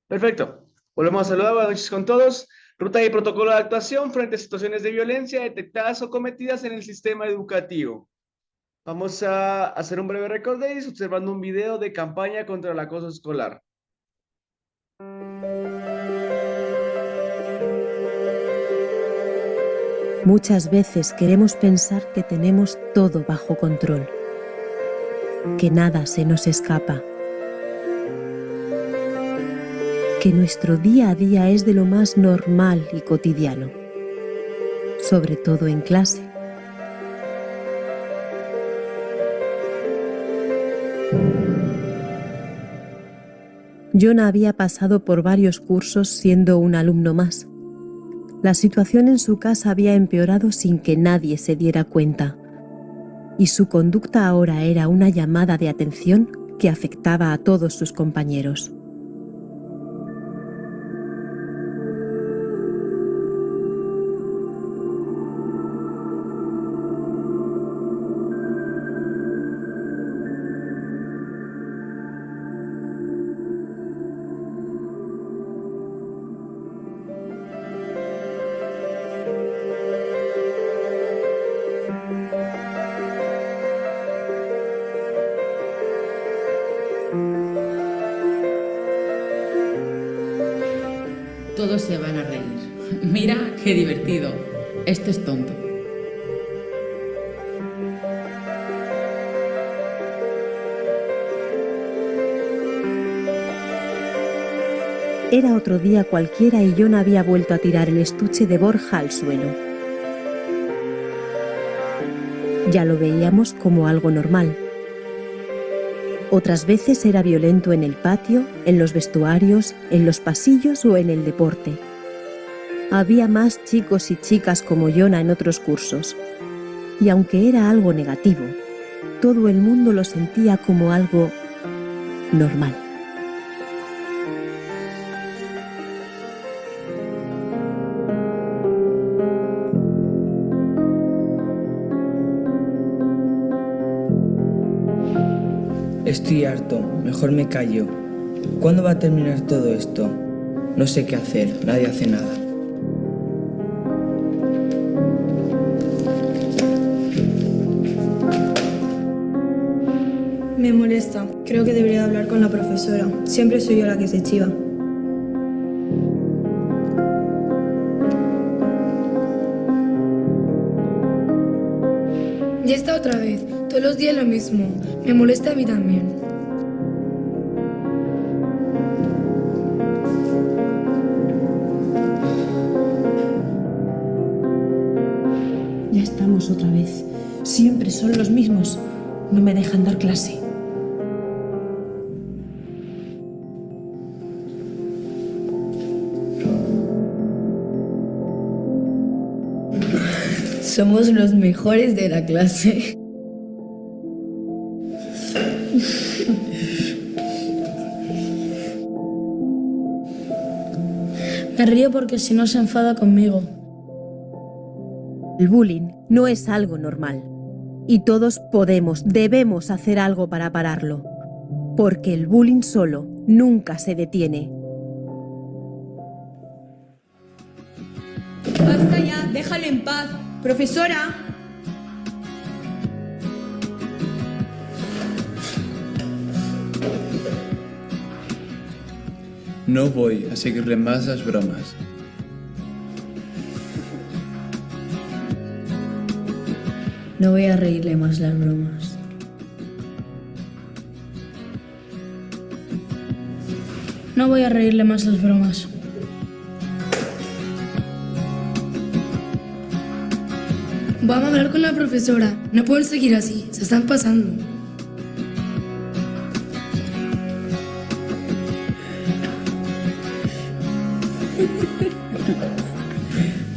Perfecto. Volvemos a saludar. Buenas noches con todos. Ruta y protocolo de actuación frente a situaciones de violencia detectadas o cometidas en el sistema educativo. Vamos a hacer un breve recorderis observando un video de campaña contra el acoso escolar. Muchas veces queremos pensar que tenemos todo bajo control, que nada se nos escapa, que nuestro día a día es de lo más normal y cotidiano, sobre todo en clase. Jonah había pasado por varios cursos siendo un alumno más. La situación en su casa había empeorado sin que nadie se diera cuenta, y su conducta ahora era una llamada de atención que afectaba a todos sus compañeros. Todos se van a reír. Mira qué divertido. Este es tonto. Era otro día cualquiera y Jonah había vuelto a tirar el estuche de Borja al suelo. Ya lo veíamos como algo normal. Otras veces era violento en el patio, en los vestuarios, en los pasillos o en el deporte. Había más chicos y chicas como Jonah en otros cursos. Y aunque era algo negativo, todo el mundo lo sentía como algo normal. Estoy harto, mejor me callo. ¿Cuándo va a terminar todo esto? No sé qué hacer, nadie hace nada. Me molesta. Creo que debería hablar con la profesora. Siempre soy yo la que se chiva. Ya está otra vez. Todos los días lo mismo. Me molesta a mí también. Ya estamos otra vez. Siempre son los mismos. No me dejan dar clase. Somos los mejores de la clase. Me río porque si no se enfada conmigo. El bullying no es algo normal. Y todos debemos hacer algo para pararlo. Porque el bullying solo nunca se detiene. Basta ya, déjalo en paz. Profesora. No voy a seguirle más las bromas. No voy a reírle más las bromas. No voy a reírle más las bromas. Vamos a hablar con la profesora. No pueden seguir así. Se están pasando.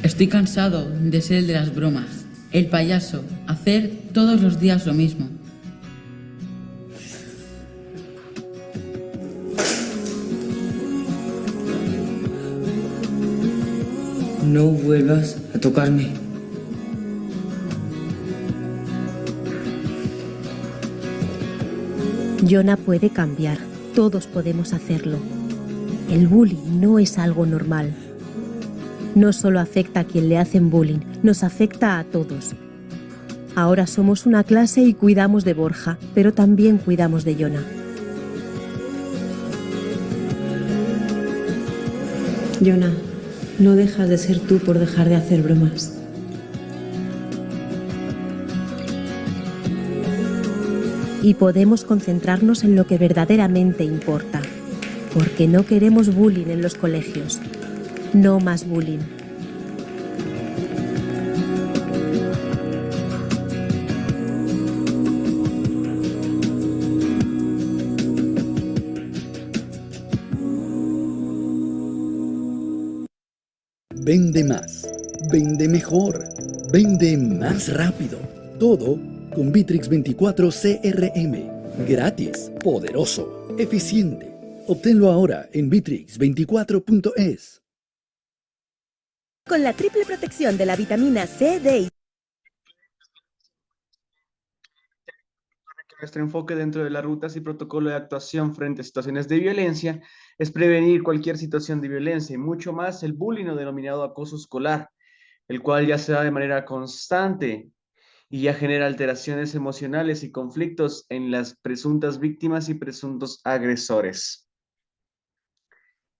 Estoy cansado de ser el de las bromas, el payaso, hacer todos los días lo mismo. No vuelvas a tocarme. Jonah puede cambiar. Todos podemos hacerlo. El bullying no es algo normal. No solo afecta a quien le hacen bullying, nos afecta a todos. Ahora somos una clase y cuidamos de Borja, pero también cuidamos de Jonah. Jonah, no dejas de ser tú por dejar de hacer bromas. Y podemos concentrarnos en lo que verdaderamente importa, porque no queremos bullying en los colegios. No más bullying. Vende más, vende mejor, vende más rápido. Todo con Bitrix 24 CRM. Gratis, poderoso, eficiente. Obténlo ahora en bitrix24.es. Con la triple protección de la vitamina C, D y nuestro enfoque dentro de las rutas y protocolo de actuación frente a situaciones de violencia es prevenir cualquier situación de violencia y mucho más el bullying o denominado acoso escolar, el cual ya se da de manera constante y ya genera alteraciones emocionales y conflictos en las presuntas víctimas y presuntos agresores.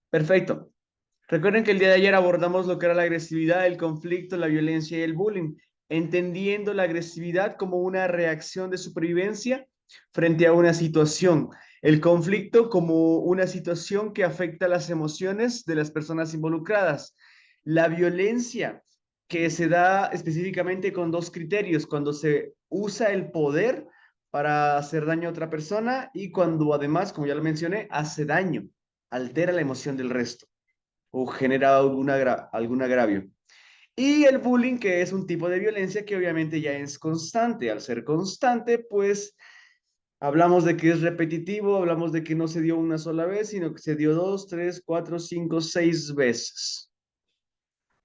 Perfecto. Recuerden que el día de ayer abordamos lo que era la agresividad, el conflicto, la violencia y el bullying, entendiendo la agresividad como una reacción de supervivencia frente a una situación, el conflicto como una situación que afecta las emociones de las personas involucradas, la violencia que se da específicamente con dos criterios, cuando se usa el poder para hacer daño a otra persona y cuando además, como ya lo mencioné, hace daño, altera la emoción del resto o genera algún agravio. Y el bullying, que es un tipo de violencia que obviamente ya es constante. Al ser constante, pues hablamos de que es repetitivo, hablamos de que no se dio una sola vez, sino que se dio 2, 3, 4, 5, 6 veces.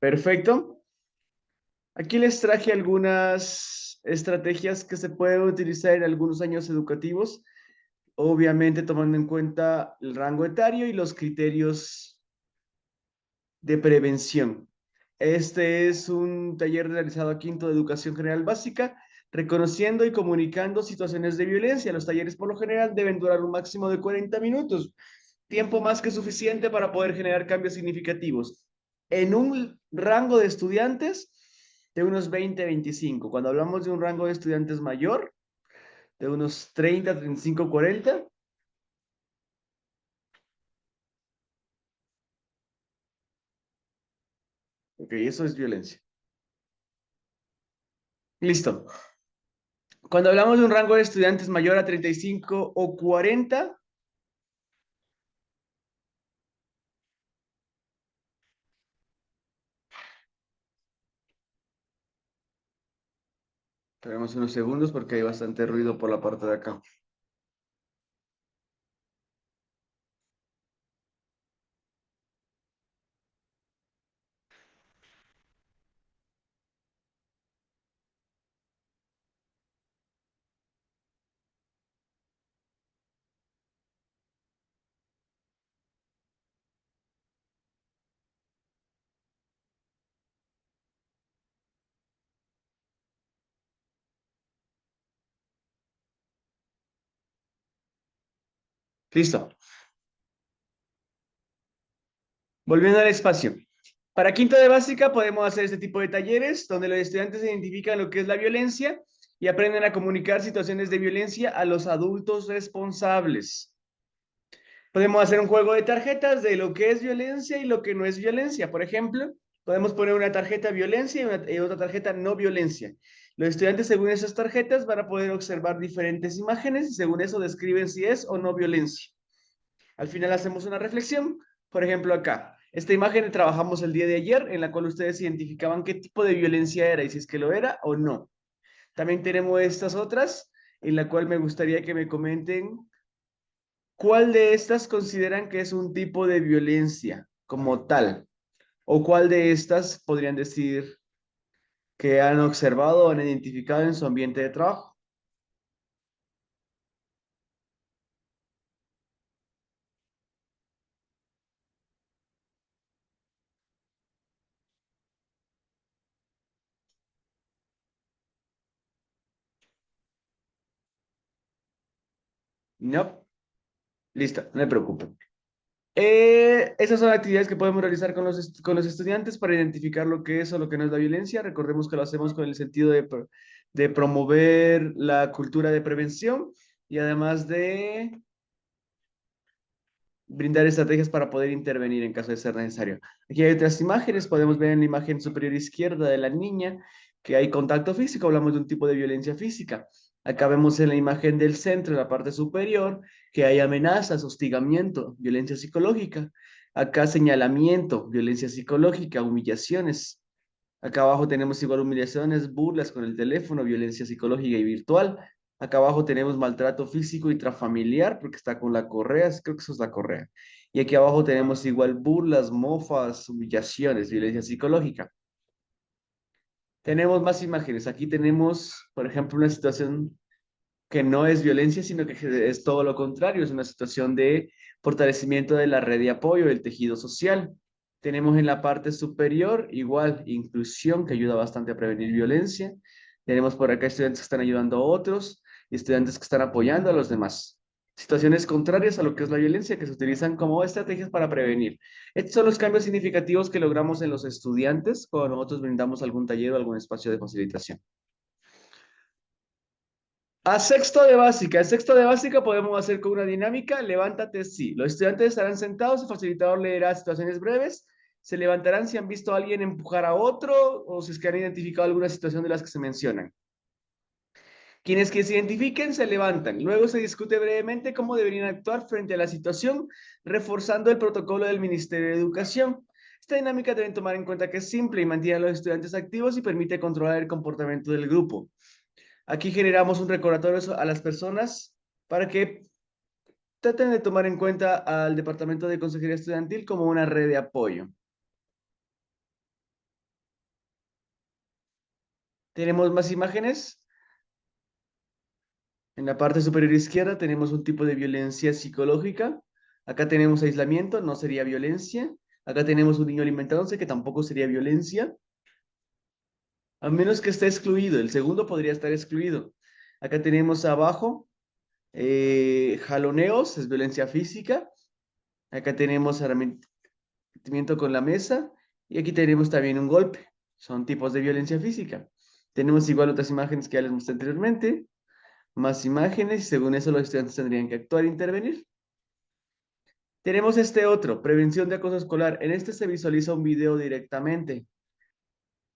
Perfecto. Aquí les traje algunas estrategias que se pueden utilizar en algunos años educativos, obviamente tomando en cuenta el rango etario y los criterios de prevención. Este es un taller realizado a quinto de Educación General Básica, reconociendo y comunicando situaciones de violencia. Los talleres por lo general deben durar un máximo de 40 minutos, tiempo más que suficiente para poder generar cambios significativos en un rango de estudiantes de unos 20 a 25. Cuando hablamos de un rango de estudiantes mayor, de unos 30, 35, 40, ok, eso es violencia. Listo. Cuando hablamos de un rango de estudiantes mayor a 35 o 40, esperemos unos segundos porque hay bastante ruido por la parte de acá. Listo. Volviendo al espacio. Para quinto de básica podemos hacer este tipo de talleres donde los estudiantes identifican lo que es la violencia y aprenden a comunicar situaciones de violencia a los adultos responsables. Podemos hacer un juego de tarjetas de lo que es violencia y lo que no es violencia. Por ejemplo, podemos poner una tarjeta violencia y otra tarjeta no violencia. Los estudiantes, según esas tarjetas, van a poder observar diferentes imágenes y según eso describen si es o no violencia. Al final hacemos una reflexión. Por ejemplo, acá, esta imagen trabajamos el día de ayer en la cual ustedes identificaban qué tipo de violencia era y si es que lo era o no. También tenemos estas otras en la cual me gustaría que me comenten cuál de estas consideran que es un tipo de violencia como tal o cuál de estas podrían decir que han observado o han identificado en su ambiente de trabajo. No. Listo, no me preocupe. Esas son actividades que podemos realizar con los estudiantes para identificar lo que es o lo que no es la violencia. Recordemos que lo hacemos con el sentido de promover la cultura de prevención y además de brindar estrategias para poder intervenir en caso de ser necesario. Aquí hay otras imágenes, podemos ver en la imagen superior izquierda de la niña que hay contacto físico, hablamos de un tipo de violencia física. Acá vemos en la imagen del centro, en la parte superior, que hay amenazas, hostigamiento, violencia psicológica. Acá señalamiento, violencia psicológica, humillaciones. Acá abajo tenemos igual humillaciones, burlas con el teléfono, violencia psicológica y virtual. Acá abajo tenemos maltrato físico y intrafamiliar, porque está con la correa, creo que eso es la correa. Y aquí abajo tenemos igual burlas, mofas, humillaciones, violencia psicológica. Tenemos más imágenes. Aquí tenemos, por ejemplo, una situación que no es violencia, sino que es todo lo contrario, es una situación de fortalecimiento de la red de apoyo, del tejido social. Tenemos en la parte superior, igual, inclusión, que ayuda bastante a prevenir violencia. Tenemos por acá estudiantes que están ayudando a otros y estudiantes que están apoyando a los demás. Situaciones contrarias a lo que es la violencia que se utilizan como estrategias para prevenir. Estos son los cambios significativos que logramos en los estudiantes cuando nosotros brindamos algún taller o algún espacio de facilitación. A sexto de básica podemos hacer con una dinámica, levántate sí. Los estudiantes estarán sentados, el facilitador leerá situaciones breves, se levantarán si han visto a alguien empujar a otro o si es que han identificado alguna situación de las que se mencionan. Quienes que se identifiquen se levantan. Luego se discute brevemente cómo deberían actuar frente a la situación, reforzando el protocolo del Ministerio de Educación. Esta dinámica deben tomar en cuenta que es simple y mantiene a los estudiantes activos y permite controlar el comportamiento del grupo. Aquí generamos un recordatorio a las personas para que traten de tomar en cuenta al Departamento de Consejería Estudiantil como una red de apoyo. Tenemos más imágenes. En la parte superior izquierda tenemos un tipo de violencia psicológica. Acá tenemos aislamiento, no sería violencia. Acá tenemos un niño alimentándose, que tampoco sería violencia. A menos que esté excluido. El segundo podría estar excluido. Acá tenemos abajo jaloneos, es violencia física. Acá tenemos arremetimiento con la mesa. Y aquí tenemos también un golpe. Son tipos de violencia física. Tenemos igual otras imágenes que ya les mostré anteriormente. Más imágenes y según eso los estudiantes tendrían que actuar e intervenir. Tenemos este otro, prevención de acoso escolar. En este se visualiza un video directamente.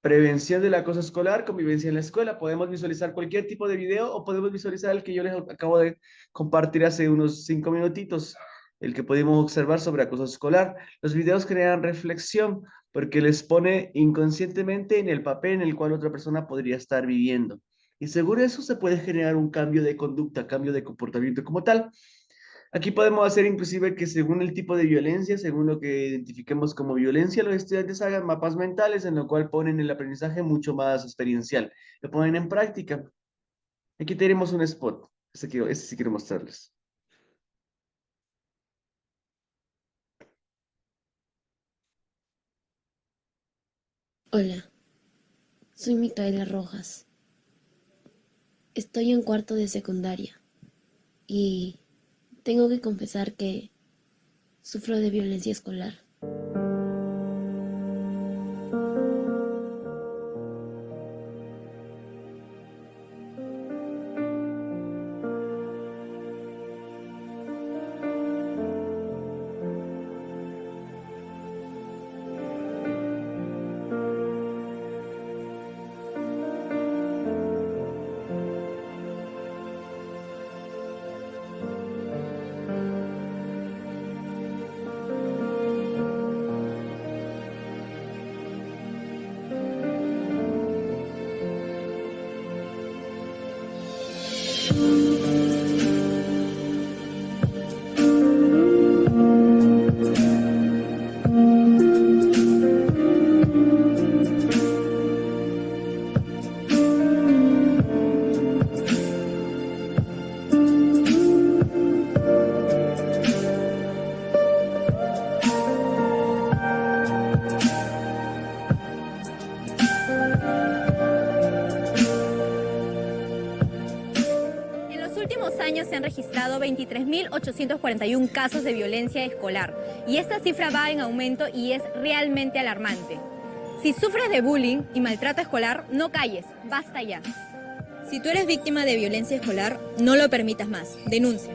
Prevención del acoso escolar, convivencia en la escuela. Podemos visualizar cualquier tipo de video o podemos visualizar el que yo les acabo de compartir hace unos 5 minutitos, el que pudimos observar sobre acoso escolar. Los videos generan reflexión porque les pone inconscientemente en el papel en el cual otra persona podría estar viviendo. Y según eso se puede generar un cambio de conducta, cambio de comportamiento como tal. Aquí podemos hacer inclusive que según el tipo de violencia, según lo que identifiquemos como violencia, los estudiantes hagan mapas mentales en lo cual ponen el aprendizaje mucho más experiencial. Lo ponen en práctica. Aquí tenemos un spot. Este sí quiero mostrarles. Hola, soy Micaela Rojas. Estoy en cuarto de secundaria y tengo que confesar que sufro de violencia escolar. registrado 23.841 casos de violencia escolar y esta cifra va en aumento y es realmente alarmante. Si sufres de bullying y maltrato escolar, no calles, basta ya. Si tú eres víctima de violencia escolar, no lo permitas más, denuncia.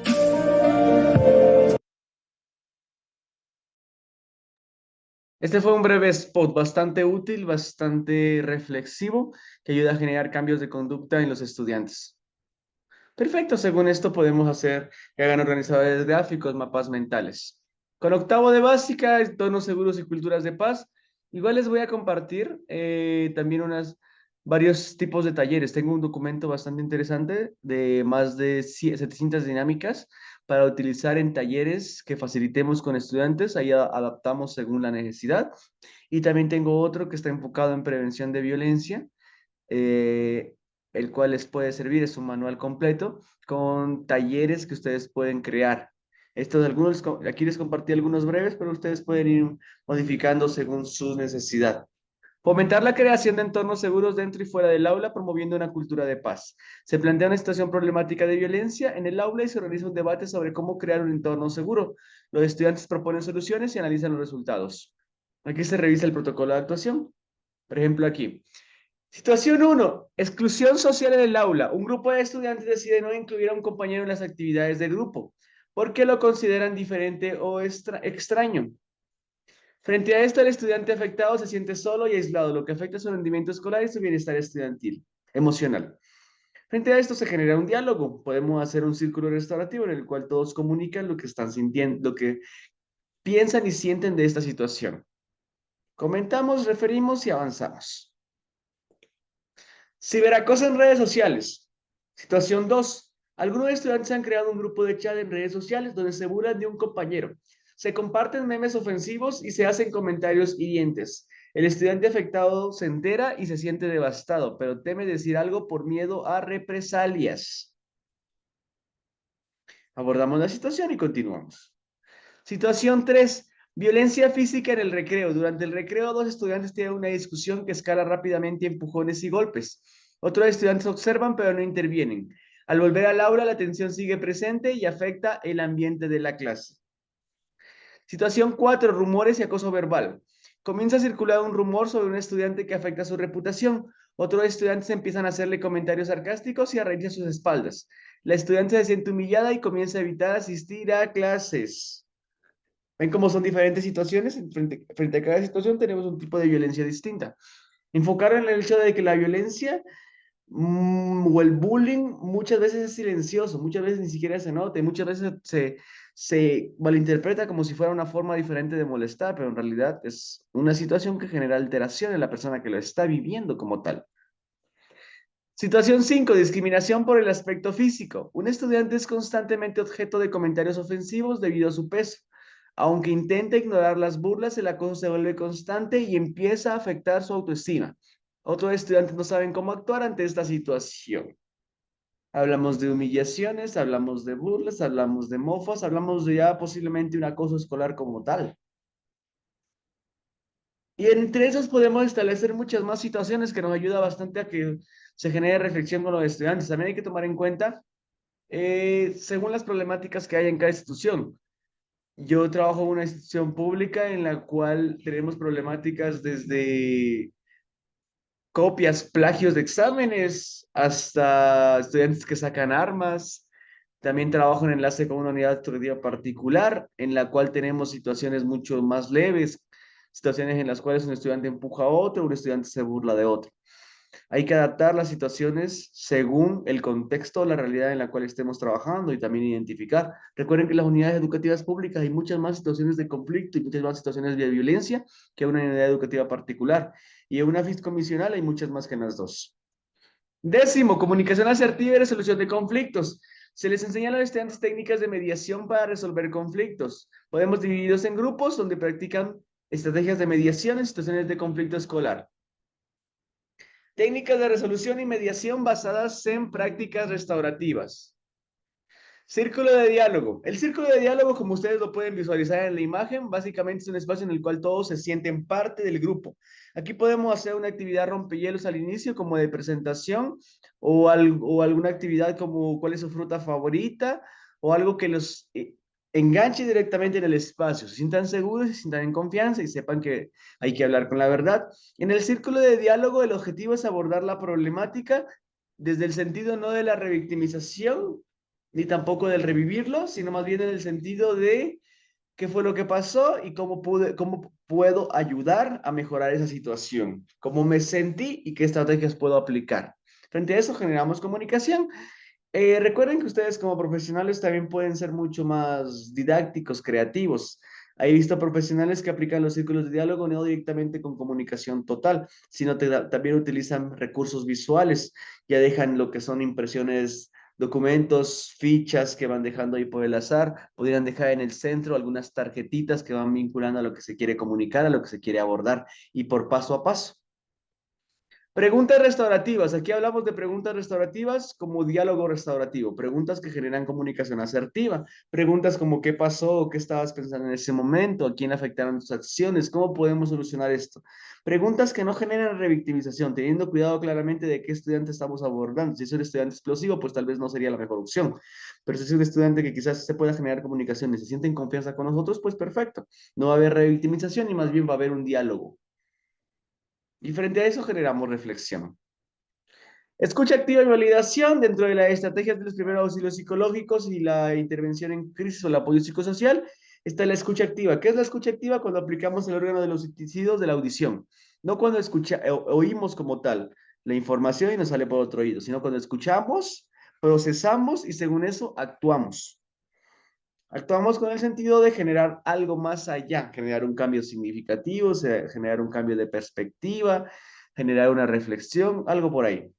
Este fue un breve spot bastante útil, bastante reflexivo, que ayuda a generar cambios de conducta en los estudiantes. Perfecto, según esto podemos hacer que hagan organizadores gráficos, mapas mentales. Con octavo de básica, entornos seguros y culturas de paz, igual les voy a compartir también varios tipos de talleres. Tengo un documento bastante interesante de más de 700 dinámicas para utilizar en talleres que facilitemos con estudiantes. Ahí adaptamos según la necesidad. Y también tengo otro que está enfocado en prevención de violencia, el cual les puede servir. Es un manual completo con talleres que ustedes pueden crear. Aquí les compartí algunos breves, pero ustedes pueden ir modificando según su necesidad. Fomentar la creación de entornos seguros dentro y fuera del aula, promoviendo una cultura de paz. Se plantea una situación problemática de violencia en el aula y se organiza un debate sobre cómo crear un entorno seguro. Los estudiantes proponen soluciones y analizan los resultados. Aquí se revisa el protocolo de actuación. Por ejemplo, aquí. Situación 1. Exclusión social en el aula. Un grupo de estudiantes decide no incluir a un compañero en las actividades del grupo porque lo consideran diferente o extraño. Frente a esto, el estudiante afectado se siente solo y aislado, lo que afecta su rendimiento escolar y su bienestar estudiantil, emocional. Frente a esto se genera un diálogo. Podemos hacer un círculo restaurativo en el cual todos comunican lo que están sintiendo, lo que piensan y sienten de esta situación. Comentamos, referimos y avanzamos. Ciberacoso en redes sociales. Situación 2. Algunos estudiantes han creado un grupo de chat en redes sociales donde se burlan de un compañero. Se comparten memes ofensivos y se hacen comentarios hirientes. El estudiante afectado se entera y se siente devastado, pero teme decir algo por miedo a represalias. Abordamos la situación y continuamos. Situación 3. Violencia física en el recreo. Durante el recreo, dos estudiantes tienen una discusión que escala rápidamente a empujones y golpes. Otros estudiantes observan, pero no intervienen. Al volver al aula, la tensión sigue presente y afecta el ambiente de la clase. Situación 4. Rumores y acoso verbal. Comienza a circular un rumor sobre un estudiante que afecta su reputación. Otros estudiantes empiezan a hacerle comentarios sarcásticos y a reírse a sus espaldas. La estudiante se siente humillada y comienza a evitar asistir a clases. ¿Ven cómo son diferentes situaciones? Frente a cada situación tenemos un tipo de violencia distinta. Enfocar en el hecho de que la violencia o el bullying muchas veces es silencioso, muchas veces ni siquiera se nota, y muchas veces se malinterpreta como si fuera una forma diferente de molestar, pero en realidad es una situación que genera alteración en la persona que lo está viviendo como tal. Situación 5. Discriminación por el aspecto físico. Un estudiante es constantemente objeto de comentarios ofensivos debido a su peso. Aunque intenta ignorar las burlas, el acoso se vuelve constante y empieza a afectar su autoestima. Otros estudiantes no saben cómo actuar ante esta situación. Hablamos de humillaciones, hablamos de burlas, hablamos de mofas, hablamos de ya posiblemente un acoso escolar como tal. Y entre esos podemos establecer muchas más situaciones que nos ayuda bastante a que se genere reflexión con los estudiantes. También hay que tomar en cuenta, según las problemáticas que hay en cada institución. Yo trabajo en una institución pública en la cual tenemos problemáticas desde copias, plagios de exámenes, hasta estudiantes que sacan armas. También trabajo en enlace con una unidad educativa particular, en la cual tenemos situaciones mucho más leves, situaciones en las cuales un estudiante empuja a otro, un estudiante se burla de otro. Hay que adaptar las situaciones según el contexto, la realidad en la cual estemos trabajando y también identificar. Recuerden que en las unidades educativas públicas hay muchas más situaciones de conflicto y muchas más situaciones de violencia que en una unidad educativa particular. Y en una fiscomisional hay muchas más que en las dos. 10. Comunicación asertiva y resolución de conflictos. Se les enseña a los estudiantes técnicas de mediación para resolver conflictos. Podemos dividirlos en grupos donde practican estrategias de mediación en situaciones de conflicto escolar. Técnicas de resolución y mediación basadas en prácticas restaurativas. Círculo de diálogo. El círculo de diálogo, como ustedes lo pueden visualizar en la imagen, básicamente es un espacio en el cual todos se sienten parte del grupo. Aquí podemos hacer una actividad rompehielos al inicio, como de presentación, o alguna actividad como cuál es su fruta favorita, o algo que los enganche directamente en el espacio, se sientan seguros, se sientan en confianza y sepan que hay que hablar con la verdad. En el círculo de diálogo, el objetivo es abordar la problemática desde el sentido no de la revictimización, ni tampoco del revivirlo, sino más bien en el sentido de qué fue lo que pasó y cómo puedo ayudar a mejorar esa situación, cómo me sentí y qué estrategias puedo aplicar. Frente a eso generamos comunicación. Recuerden que ustedes como profesionales también pueden ser mucho más didácticos, creativos. He visto profesionales que aplican los círculos de diálogo no directamente con comunicación total, sino también utilizan recursos visuales, ya dejan lo que son impresiones, documentos, fichas que van dejando ahí por el azar, podrían dejar en el centro algunas tarjetitas que van vinculando a lo que se quiere comunicar, a lo que se quiere abordar y por paso a paso. Preguntas restaurativas. Aquí hablamos de preguntas restaurativas como diálogo restaurativo. Preguntas que generan comunicación asertiva. Preguntas como qué pasó, qué estabas pensando en ese momento, a quién afectaron tus acciones, cómo podemos solucionar esto. Preguntas que no generan revictimización, teniendo cuidado claramente de qué estudiante estamos abordando. Si es un estudiante explosivo, pues tal vez no sería la mejor opción. Pero si es un estudiante que quizás se pueda generar comunicación y se siente en confianza con nosotros, pues perfecto. No va a haber revictimización y más bien va a haber un diálogo. Y frente a eso generamos reflexión. Escucha activa y validación dentro de las estrategias de los primeros auxilios psicológicos y la intervención en crisis o el apoyo psicosocial. Está la escucha activa. ¿Qué es la escucha activa? Cuando aplicamos el órgano de los sentidos de la audición. No cuando oímos como tal la información y nos sale por otro oído, sino cuando escuchamos, procesamos y según eso actuamos. Actuamos con el sentido de generar algo más allá, generar un cambio significativo, generar un cambio de perspectiva, generar una reflexión, algo por ahí.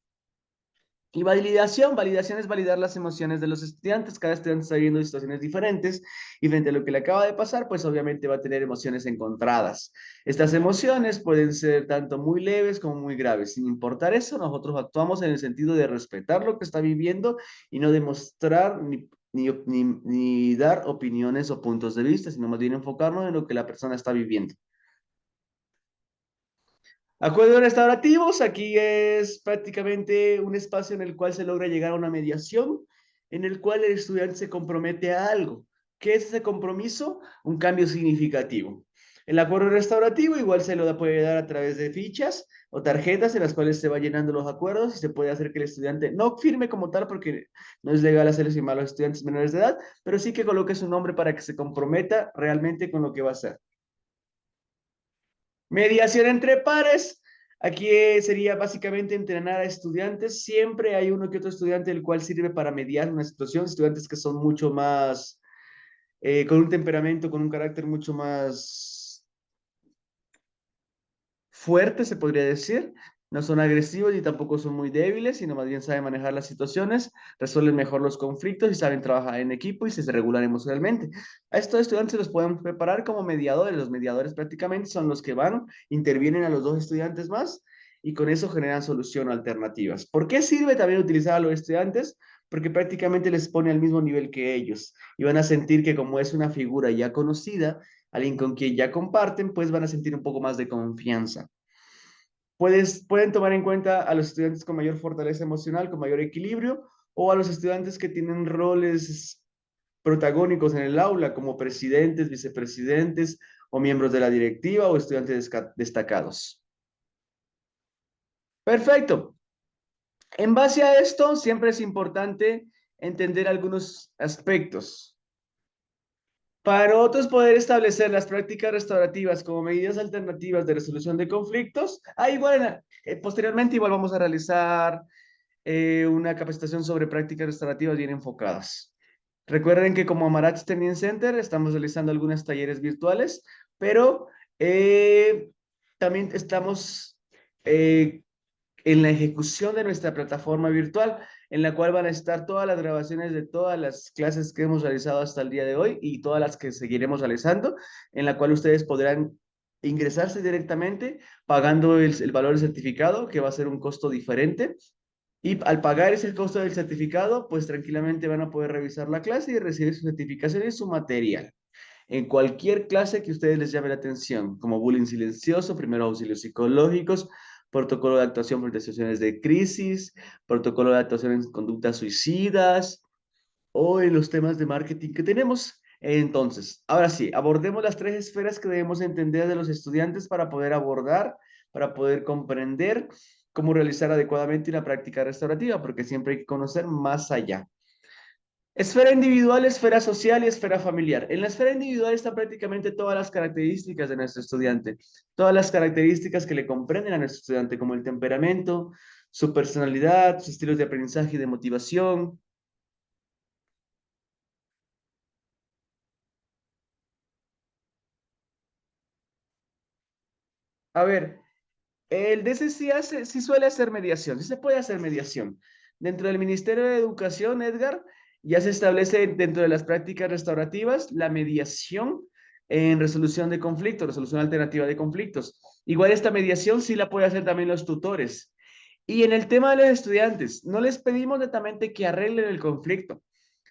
Y validación es validar las emociones de los estudiantes. Cada estudiante está viviendo situaciones diferentes y frente a lo que le acaba de pasar, pues obviamente va a tener emociones encontradas. Estas emociones pueden ser tanto muy leves como muy graves. Sin importar eso, nosotros actuamos en el sentido de respetar lo que está viviendo y no demostrar ni dar opiniones o puntos de vista, sino más bien enfocarnos en lo que la persona está viviendo. Acuerdos restaurativos, aquí es prácticamente un espacio en el cual se logra llegar a una mediación, en el cual el estudiante se compromete a algo. ¿Qué es ese compromiso? Un cambio significativo. El acuerdo restaurativo igual se lo puede dar a través de fichas o tarjetas en las cuales se va llenando los acuerdos y se puede hacer que el estudiante no firme como tal porque no es legal hacerle firmar a los estudiantes menores de edad, pero sí que coloque su nombre para que se comprometa realmente con lo que va a hacer. Mediación entre pares. Aquí sería básicamente entrenar a estudiantes. Siempre hay uno que otro estudiante el cual sirve para mediar una situación. Estudiantes que son mucho más, con un temperamento, con un carácter mucho más fuerte, se podría decir. No son agresivos y tampoco son muy débiles, sino más bien saben manejar las situaciones, resuelven mejor los conflictos y saben trabajar en equipo y se regulan emocionalmente. A estos estudiantes los podemos preparar como mediadores. Los mediadores prácticamente son los que van, intervienen a los dos estudiantes más y con eso generan solución alternativas. ¿Por qué sirve también utilizar a los estudiantes? Porque prácticamente les pone al mismo nivel que ellos y van a sentir que como es una figura ya conocida, alguien con quien ya comparten, pues van a sentir un poco más de confianza. Pueden tomar en cuenta a los estudiantes con mayor fortaleza emocional, con mayor equilibrio, o a los estudiantes que tienen roles protagónicos en el aula, como presidentes, vicepresidentes, o miembros de la directiva, o estudiantes destacados. Perfecto. En base a esto, siempre es importante entender algunos aspectos. Para otros poder establecer las prácticas restaurativas como medidas alternativas de resolución de conflictos, posteriormente igual vamos a realizar una capacitación sobre prácticas restaurativas bien enfocadas. Recuerden que como Amarach Training Center estamos realizando algunos talleres virtuales, pero también estamos en la ejecución de nuestra plataforma virtual, en la cual van a estar todas las grabaciones de todas las clases que hemos realizado hasta el día de hoy y todas las que seguiremos realizando, en la cual ustedes podrán ingresarse directamente pagando el valor del certificado, que va a ser un costo diferente. Y al pagar ese costo del certificado, pues tranquilamente van a poder revisar la clase y recibir su certificación y su material. En cualquier clase que ustedes les llame la atención, como bullying silencioso, primeros auxilios psicológicos, protocolo de actuación frente a situaciones de crisis, protocolo de actuación en conductas suicidas, o en los temas de marketing que tenemos. Entonces, ahora sí, abordemos las tres esferas que debemos entender de los estudiantes para poder abordar, para poder comprender cómo realizar adecuadamente una práctica restaurativa, porque siempre hay que conocer más allá. Esfera individual, esfera social y esfera familiar. En la esfera individual están prácticamente todas las características de nuestro estudiante, todas las características que le comprenden a nuestro estudiante, como el temperamento, su personalidad, sus estilos de aprendizaje y de motivación. A ver, el DC sí suele hacer mediación, sí se puede hacer mediación. Dentro del Ministerio de Educación, Edgar, ya se establece dentro de las prácticas restaurativas la mediación en resolución de conflictos, resolución alternativa de conflictos. Igual esta mediación sí la puede hacer también los tutores. Y en el tema de los estudiantes, no les pedimos netamente que arreglen el conflicto,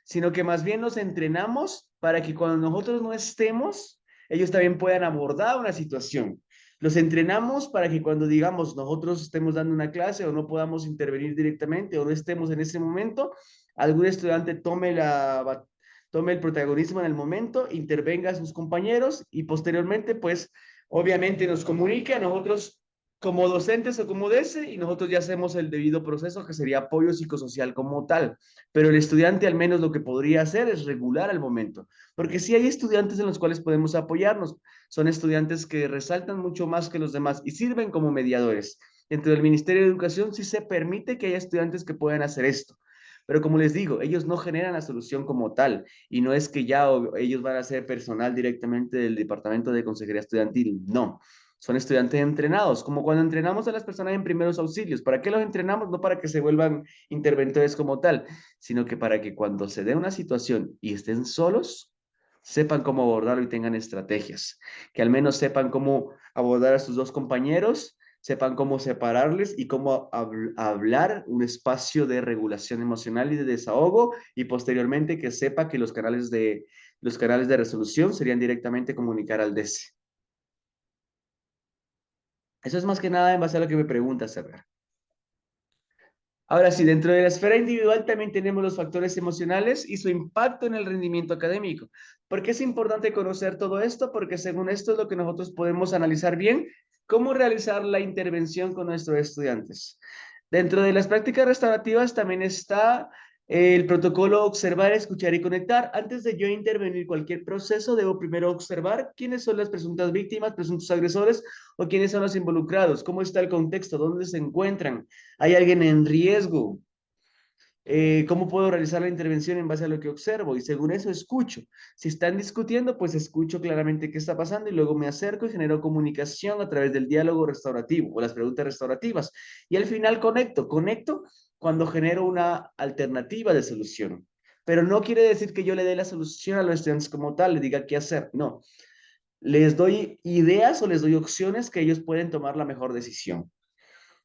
sino que más bien los entrenamos para que cuando nosotros no estemos, ellos también puedan abordar una situación. Los entrenamos para que cuando digamos nosotros estemos dando una clase o no podamos intervenir directamente o no estemos en ese momento, algún estudiante tome el protagonismo en el momento, intervenga a sus compañeros y posteriormente pues obviamente nos comunique a nosotros como docentes o como DC y nosotros ya hacemos el debido proceso que sería apoyo psicosocial como tal. Pero el estudiante al menos lo que podría hacer es regular al momento, porque sí hay estudiantes en los cuales podemos apoyarnos, son estudiantes que resaltan mucho más que los demás y sirven como mediadores. Dentro del Ministerio de Educación sí se permite que haya estudiantes que puedan hacer esto. Pero como les digo, ellos no generan la solución como tal y no es que ya ellos van a ser personal directamente del Departamento de Consejería Estudiantil, no. Son estudiantes entrenados, como cuando entrenamos a las personas en primeros auxilios. ¿Para qué los entrenamos? No para que se vuelvan interventores como tal, sino que para que cuando se dé una situación y estén solos, sepan cómo abordarlo y tengan estrategias. Que al menos sepan cómo abordar a sus dos compañeros, sepan cómo separarles y cómo hablar un espacio de regulación emocional y de desahogo y posteriormente que sepa que los canales de resolución serían directamente comunicar al DC. Eso es más que nada en base a lo que me preguntas, Edgar. Ahora sí, dentro de la esfera individual también tenemos los factores emocionales y su impacto en el rendimiento académico. ¿Por qué es importante conocer todo esto? Porque según esto es lo que nosotros podemos analizar bien, cómo realizar la intervención con nuestros estudiantes. Dentro de las prácticas restaurativas también está el protocolo observar, escuchar y conectar. Antes de yo intervenir cualquier proceso, debo primero observar quiénes son las presuntas víctimas, presuntos agresores o quiénes son los involucrados, cómo está el contexto, dónde se encuentran, hay alguien en riesgo, cómo puedo realizar la intervención en base a lo que observo y según eso escucho. Si están discutiendo, pues escucho claramente qué está pasando y luego me acerco y genero comunicación a través del diálogo restaurativo o las preguntas restaurativas. Y al final conecto cuando genero una alternativa de solución. Pero no quiere decir que yo le dé la solución a los estudiantes como tal, le diga qué hacer, no. Les doy ideas o les doy opciones que ellos pueden tomar la mejor decisión.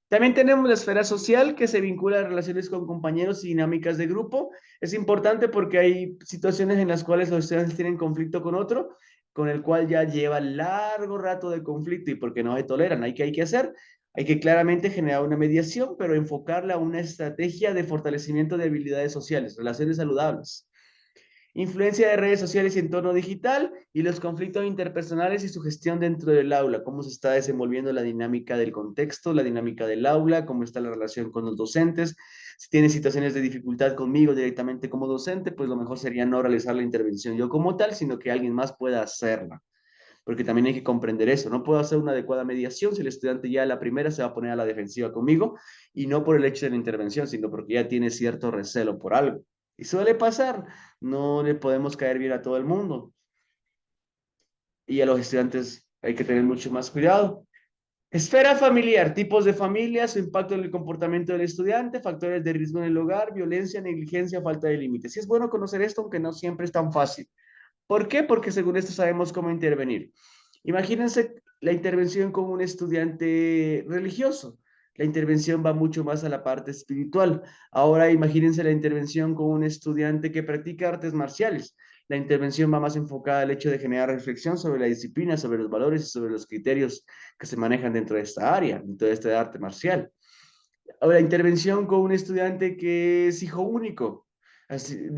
También tenemos la esfera social que se vincula a relaciones con compañeros y dinámicas de grupo. Es importante porque hay situaciones en las cuales los estudiantes tienen conflicto con otro, con el cual ya lleva largo rato de conflicto y porque no se toleran. ¿Qué hay que hacer? Hay que claramente generar una mediación, pero enfocarla a una estrategia de fortalecimiento de habilidades sociales, relaciones saludables. Influencia de redes sociales y entorno digital y los conflictos interpersonales y su gestión dentro del aula, cómo se está desenvolviendo la dinámica del contexto, la dinámica del aula, cómo está la relación con los docentes. Si tiene situaciones de dificultad conmigo directamente como docente, pues lo mejor sería no realizar la intervención yo como tal, sino que alguien más pueda hacerla. Porque también hay que comprender eso. No puedo hacer una adecuada mediación si el estudiante ya a la primera se va a poner a la defensiva conmigo y no por el hecho de la intervención, sino porque ya tiene cierto recelo por algo. Y suele pasar, no le podemos caer bien a todo el mundo. Y a los estudiantes hay que tener mucho más cuidado. Esfera familiar, tipos de familia, su impacto en el comportamiento del estudiante, factores de riesgo en el hogar, violencia, negligencia, falta de límites. Sí es bueno conocer esto, aunque no siempre es tan fácil. ¿Por qué? Porque según esto sabemos cómo intervenir. Imagínense la intervención con un estudiante religioso. La intervención va mucho más a la parte espiritual. Ahora imagínense la intervención con un estudiante que practica artes marciales. La intervención va más enfocada al hecho de generar reflexión sobre la disciplina, sobre los valores y sobre los criterios que se manejan dentro de esta área, dentro de esta arte marcial. Ahora, la intervención con un estudiante que es hijo único.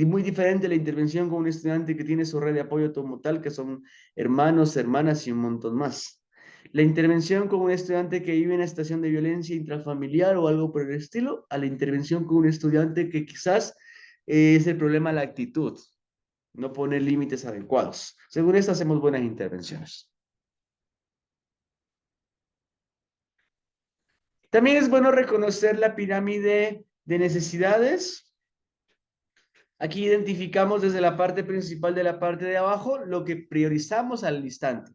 Muy diferente la intervención con un estudiante que tiene su red de apoyo como tal, que son hermanos, hermanas y un montón más. La intervención con un estudiante que vive en una situación de violencia intrafamiliar o algo por el estilo, a la intervención con un estudiante que quizás es el problema la actitud, no pone límites adecuados. Según esto hacemos buenas intervenciones. También es bueno reconocer la pirámide de necesidades. Aquí identificamos desde la parte principal de la parte de abajo lo que priorizamos al instante.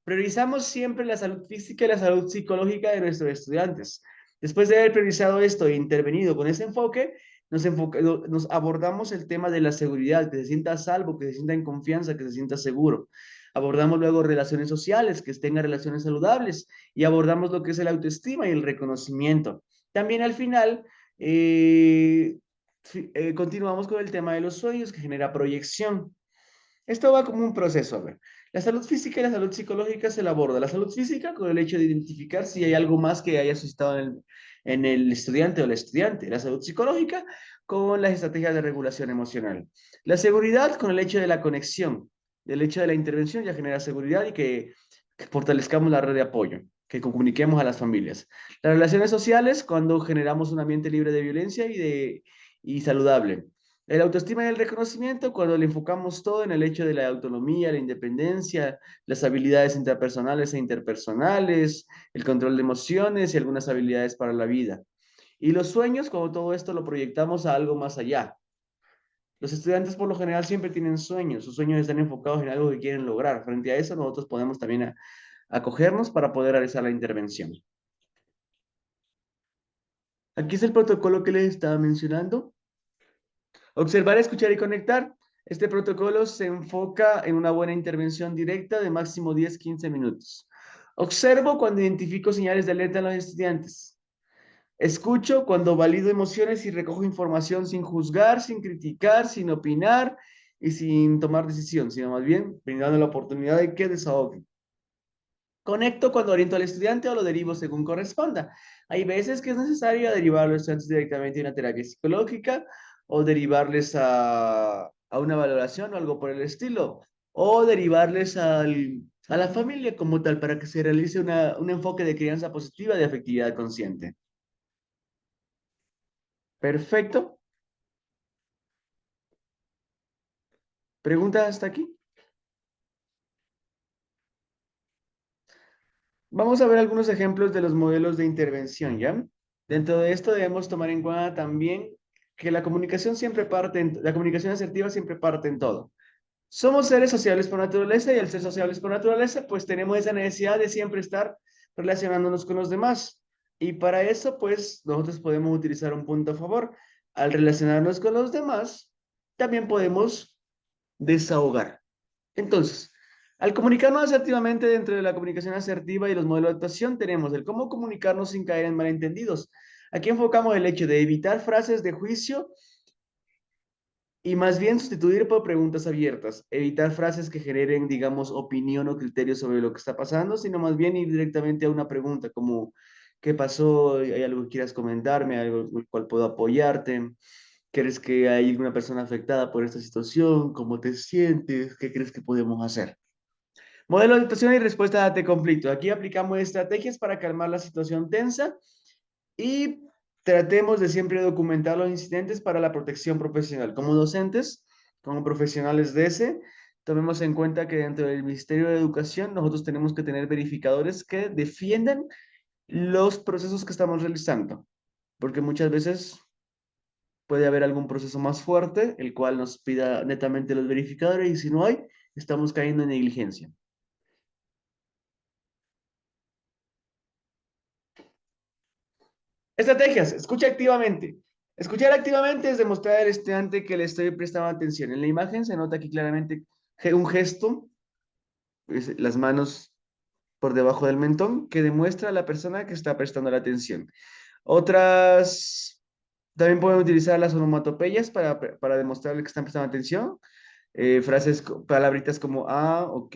Priorizamos siempre la salud física y la salud psicológica de nuestros estudiantes. Después de haber priorizado esto e intervenido con ese enfoque, nos abordamos el tema de la seguridad, que se sienta a salvo, que se sienta en confianza, que se sienta seguro. Abordamos luego relaciones sociales, que tengan relaciones saludables, y abordamos lo que es el autoestima y el reconocimiento. También al final, continuamos con el tema de los sueños, que genera proyección. Esto va como un proceso, a ver. La salud física y la salud psicológica se la aborda. La salud física con el hecho de identificar si hay algo más que haya suscitado en el estudiante o la estudiante. La salud psicológica con las estrategias de regulación emocional. La seguridad con el hecho de la conexión. El hecho de la intervención ya genera seguridad y que fortalezcamos la red de apoyo, que comuniquemos a las familias. Las relaciones sociales cuando generamos un ambiente libre de violencia y saludable. El autoestima y el reconocimiento, cuando le enfocamos todo en el hecho de la autonomía, la independencia, las habilidades intrapersonales e interpersonales, el control de emociones y algunas habilidades para la vida. Y los sueños, cuando todo esto lo proyectamos a algo más allá. Los estudiantes por lo general siempre tienen sueños, sus sueños están enfocados en algo que quieren lograr. Frente a eso, nosotros podemos también acogernos para poder realizar la intervención. Aquí es el protocolo que les estaba mencionando. Observar, escuchar y conectar. Este protocolo se enfoca en una buena intervención directa de máximo 10-15 minutos. Observo cuando identifico señales de alerta en los estudiantes. Escucho cuando valido emociones y recojo información sin juzgar, sin criticar, sin opinar y sin tomar decisión, sino más bien brindando la oportunidad de que desahoguen. Conecto cuando oriento al estudiante o lo derivo según corresponda. Hay veces que es necesario derivar a los estudiantes directamente a una terapia psicológica o derivarles a una valoración o algo por el estilo, o derivarles a la familia como tal para que se realice un enfoque de crianza positiva de afectividad consciente. Perfecto. ¿Preguntas hasta aquí? Vamos a ver algunos ejemplos de los modelos de intervención, ¿ya? Dentro de esto debemos tomar en cuenta también que la comunicación la comunicación asertiva siempre parte en todo. Somos seres sociables por naturaleza y al ser sociables por naturaleza, pues tenemos esa necesidad de siempre estar relacionándonos con los demás. Y para eso, pues, nosotros podemos utilizar un punto a favor. Al relacionarnos con los demás, también podemos desahogar. Entonces, al comunicarnos asertivamente dentro de la comunicación asertiva y los modelos de actuación, tenemos el cómo comunicarnos sin caer en malentendidos. Aquí enfocamos el hecho de evitar frases de juicio y más bien sustituir por preguntas abiertas. Evitar frases que generen, digamos, opinión o criterio sobre lo que está pasando, sino más bien ir directamente a una pregunta como, ¿qué pasó? ¿Hay algo que quieras comentarme? ¿Algo en el cual puedo apoyarte? ¿Crees que hay alguna persona afectada por esta situación? ¿Cómo te sientes? ¿Qué crees que podemos hacer? Modelo de actuación y respuesta ante conflicto. Aquí aplicamos estrategias para calmar la situación tensa y tratemos de siempre documentar los incidentes para la protección profesional. Como docentes, como profesionales de ese, tomemos en cuenta que dentro del Ministerio de Educación nosotros tenemos que tener verificadores que defiendan los procesos que estamos realizando, porque muchas veces puede haber algún proceso más fuerte, el cual nos pida netamente los verificadores, y si no hay, estamos cayendo en negligencia. Estrategias, escucha activamente. Escuchar activamente es demostrar al estudiante que le estoy prestando atención. En la imagen se nota aquí claramente un gesto, las manos por debajo del mentón, que demuestra a la persona que está prestando la atención. Otras, también pueden utilizar las onomatopeyas para demostrarle que están prestando atención. Frases, palabritas como, ok,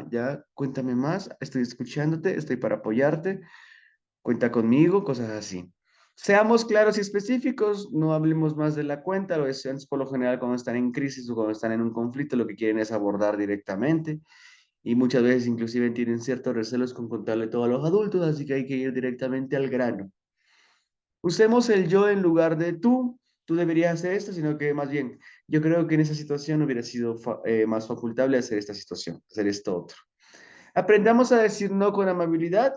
ya, cuéntame más, estoy escuchándote, estoy para apoyarte, cuenta conmigo, cosas así. Seamos claros y específicos, no hablemos más de la cuenta. Los estudiantes por lo general cuando están en crisis o cuando están en un conflicto lo que quieren es abordar directamente y muchas veces inclusive tienen ciertos recelos con contarle todo a los adultos, así que hay que ir directamente al grano. Usemos el yo en lugar de tú deberías hacer esto, sino que más bien, yo creo que en esa situación hubiera sido más facultable hacer esta situación, hacer esto otro. Aprendamos a decir no con amabilidad.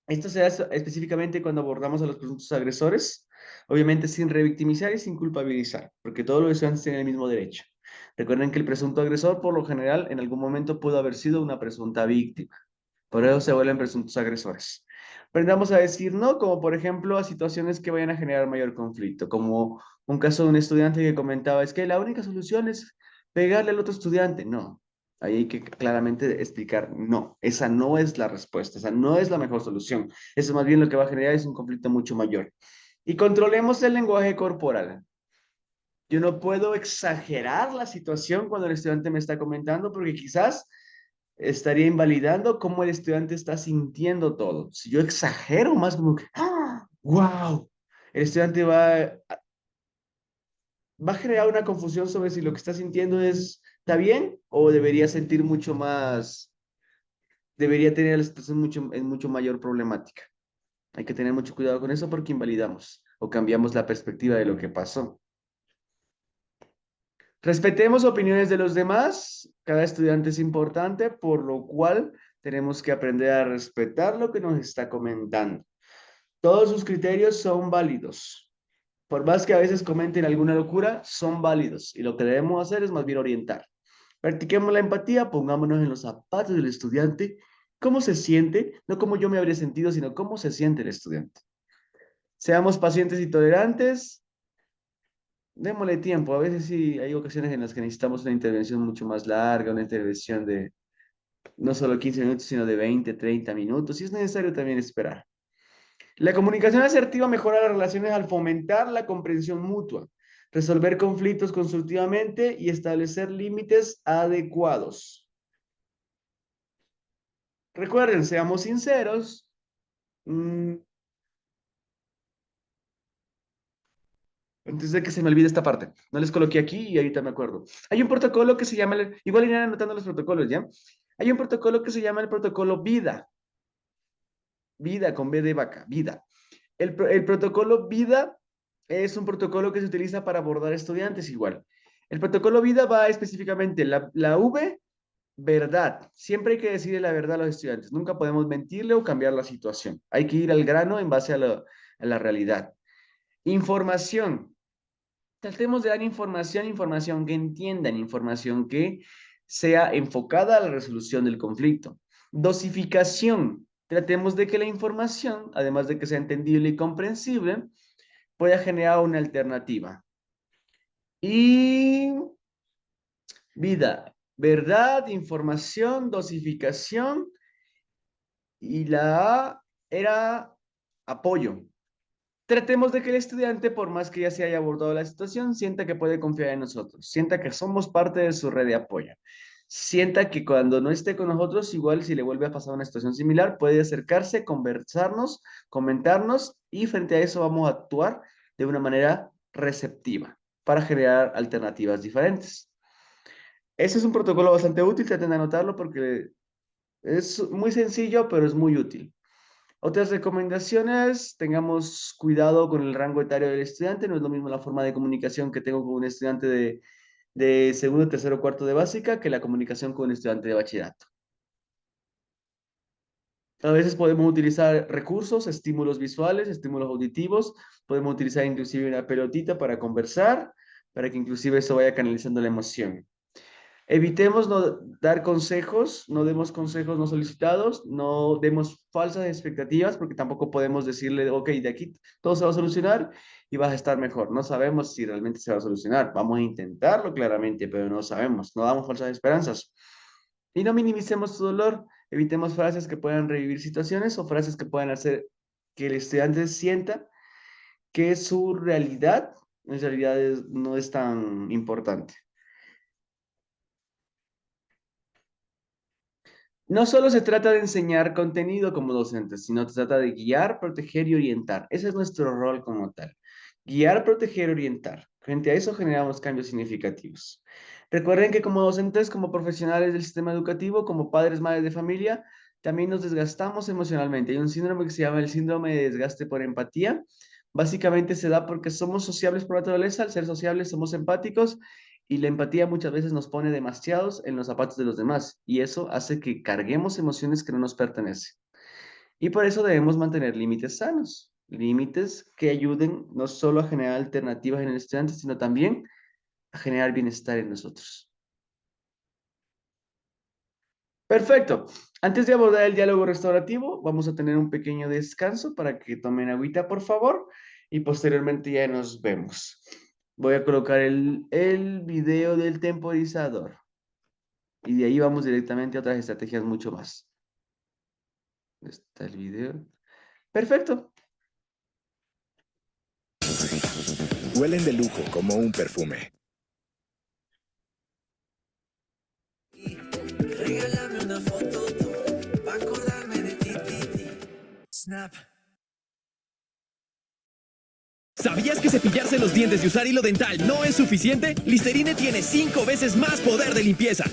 Esto se hace específicamente cuando abordamos a los presuntos agresores, obviamente sin revictimizar y sin culpabilizar, porque todos los estudiantes tienen el mismo derecho. Recuerden que el presunto agresor, por lo general, en algún momento pudo haber sido una presunta víctima. Por eso se vuelven presuntos agresores. Aprendamos a decir no, como por ejemplo a situaciones que vayan a generar mayor conflicto, como un caso de un estudiante que comentaba, es que la única solución es pegarle al otro estudiante. No, ahí hay que claramente explicar, no, esa no es la respuesta, esa no es la mejor solución. Eso más bien lo que va a generar es un conflicto mucho mayor. Y controlemos el lenguaje corporal. Yo no puedo exagerar la situación cuando el estudiante me está comentando porque quizás estaría invalidando cómo el estudiante está sintiendo todo. Si yo exagero más como que, ¡ah! ¡Wow! El estudiante va a generar una confusión sobre si lo que está sintiendo está bien o debería sentir mucho más, debería tener la situación en mucho mayor problemática. Hay que tener mucho cuidado con eso porque invalidamos o cambiamos la perspectiva de lo que pasó. Respetemos opiniones de los demás. Cada estudiante es importante, por lo cual tenemos que aprender a respetar lo que nos está comentando. Todos sus criterios son válidos. Por más que a veces comenten alguna locura, son válidos. Y lo que debemos hacer es más bien orientar. Practiquemos la empatía, pongámonos en los zapatos del estudiante. ¿Cómo se siente? No cómo yo me habría sentido, sino cómo se siente el estudiante. Seamos pacientes y tolerantes. Démosle tiempo. A veces sí hay ocasiones en las que necesitamos una intervención mucho más larga, una intervención de no solo 15 minutos, sino de 20, 30 minutos. Y es necesario también esperar. La comunicación asertiva mejora las relaciones al fomentar la comprensión mutua, resolver conflictos constructivamente y establecer límites adecuados. Recuerden, seamos sinceros. Antes de que se me olvide esta parte, no les coloqué aquí y ahorita me acuerdo. Hay un protocolo que se llama, igual irán anotando los protocolos, ¿ya? Hay un protocolo que se llama el protocolo VIDA. VIDA con B de vaca, VIDA. El protocolo VIDA es un protocolo que se utiliza para abordar estudiantes igual. El protocolo VIDA va específicamente la V, verdad. Siempre hay que decirle la verdad a los estudiantes. Nunca podemos mentirle o cambiar la situación. Hay que ir al grano en base a la realidad. Información. Tratemos de dar información que entiendan, información que sea enfocada a la resolución del conflicto. Dosificación. Tratemos de que la información, además de que sea entendible y comprensible, pueda generar una alternativa. Y vida, verdad, información, dosificación. Y la A era apoyo. Tratemos de que el estudiante, por más que ya se haya abordado la situación, sienta que puede confiar en nosotros, sienta que somos parte de su red de apoyo, sienta que cuando no esté con nosotros, igual si le vuelve a pasar una situación similar, puede acercarse, conversarnos, comentarnos y frente a eso vamos a actuar de una manera receptiva para generar alternativas diferentes. Ese es un protocolo bastante útil, traten de anotarlo porque es muy sencillo, pero es muy útil. Otras recomendaciones, tengamos cuidado con el rango etario del estudiante, no es lo mismo la forma de comunicación que tengo con un estudiante de segundo, tercero, cuarto de básica que la comunicación con un estudiante de bachillerato. A veces podemos utilizar recursos, estímulos visuales, estímulos auditivos, podemos utilizar inclusive una pelotita para conversar, para que inclusive eso vaya canalizando la emoción. Evitemos no dar consejos, no demos consejos no solicitados, no demos falsas expectativas porque tampoco podemos decirle, ok, de aquí todo se va a solucionar y vas a estar mejor. No sabemos si realmente se va a solucionar. Vamos a intentarlo claramente, pero no sabemos. No damos falsas esperanzas. Y no minimicemos su dolor. Evitemos frases que puedan revivir situaciones o frases que puedan hacer que el estudiante sienta que su realidad en realidad no es tan importante. No solo se trata de enseñar contenido como docentes, sino se trata de guiar, proteger y orientar. Ese es nuestro rol como tal. Guiar, proteger, orientar. Frente a eso generamos cambios significativos. Recuerden que como docentes, como profesionales del sistema educativo, como padres, madres de familia, también nos desgastamos emocionalmente. Hay un síndrome que se llama el síndrome de desgaste por empatía. Básicamente se da porque somos sociables por naturaleza. Al ser sociables somos empáticos y la empatía muchas veces nos pone demasiados en los zapatos de los demás y eso hace que carguemos emociones que no nos pertenecen. Y por eso debemos mantener límites sanos, límites que ayuden no solo a generar alternativas en el estudiante, sino también a generar bienestar en nosotros. Perfecto. Antes de abordar el diálogo restaurativo, vamos a tener un pequeño descanso para que tomen agüita, por favor, y posteriormente ya nos vemos. Voy a colocar el video del temporizador. Y de ahí vamos directamente a otras estrategias mucho más. ¿Dónde está el video? Perfecto. Huelen de lujo como un perfume. Regálame una foto para acordarme de ti. Snap. ¿Sabías que cepillarse los dientes y usar hilo dental no es suficiente? Listerine tiene 5 veces más poder de limpieza.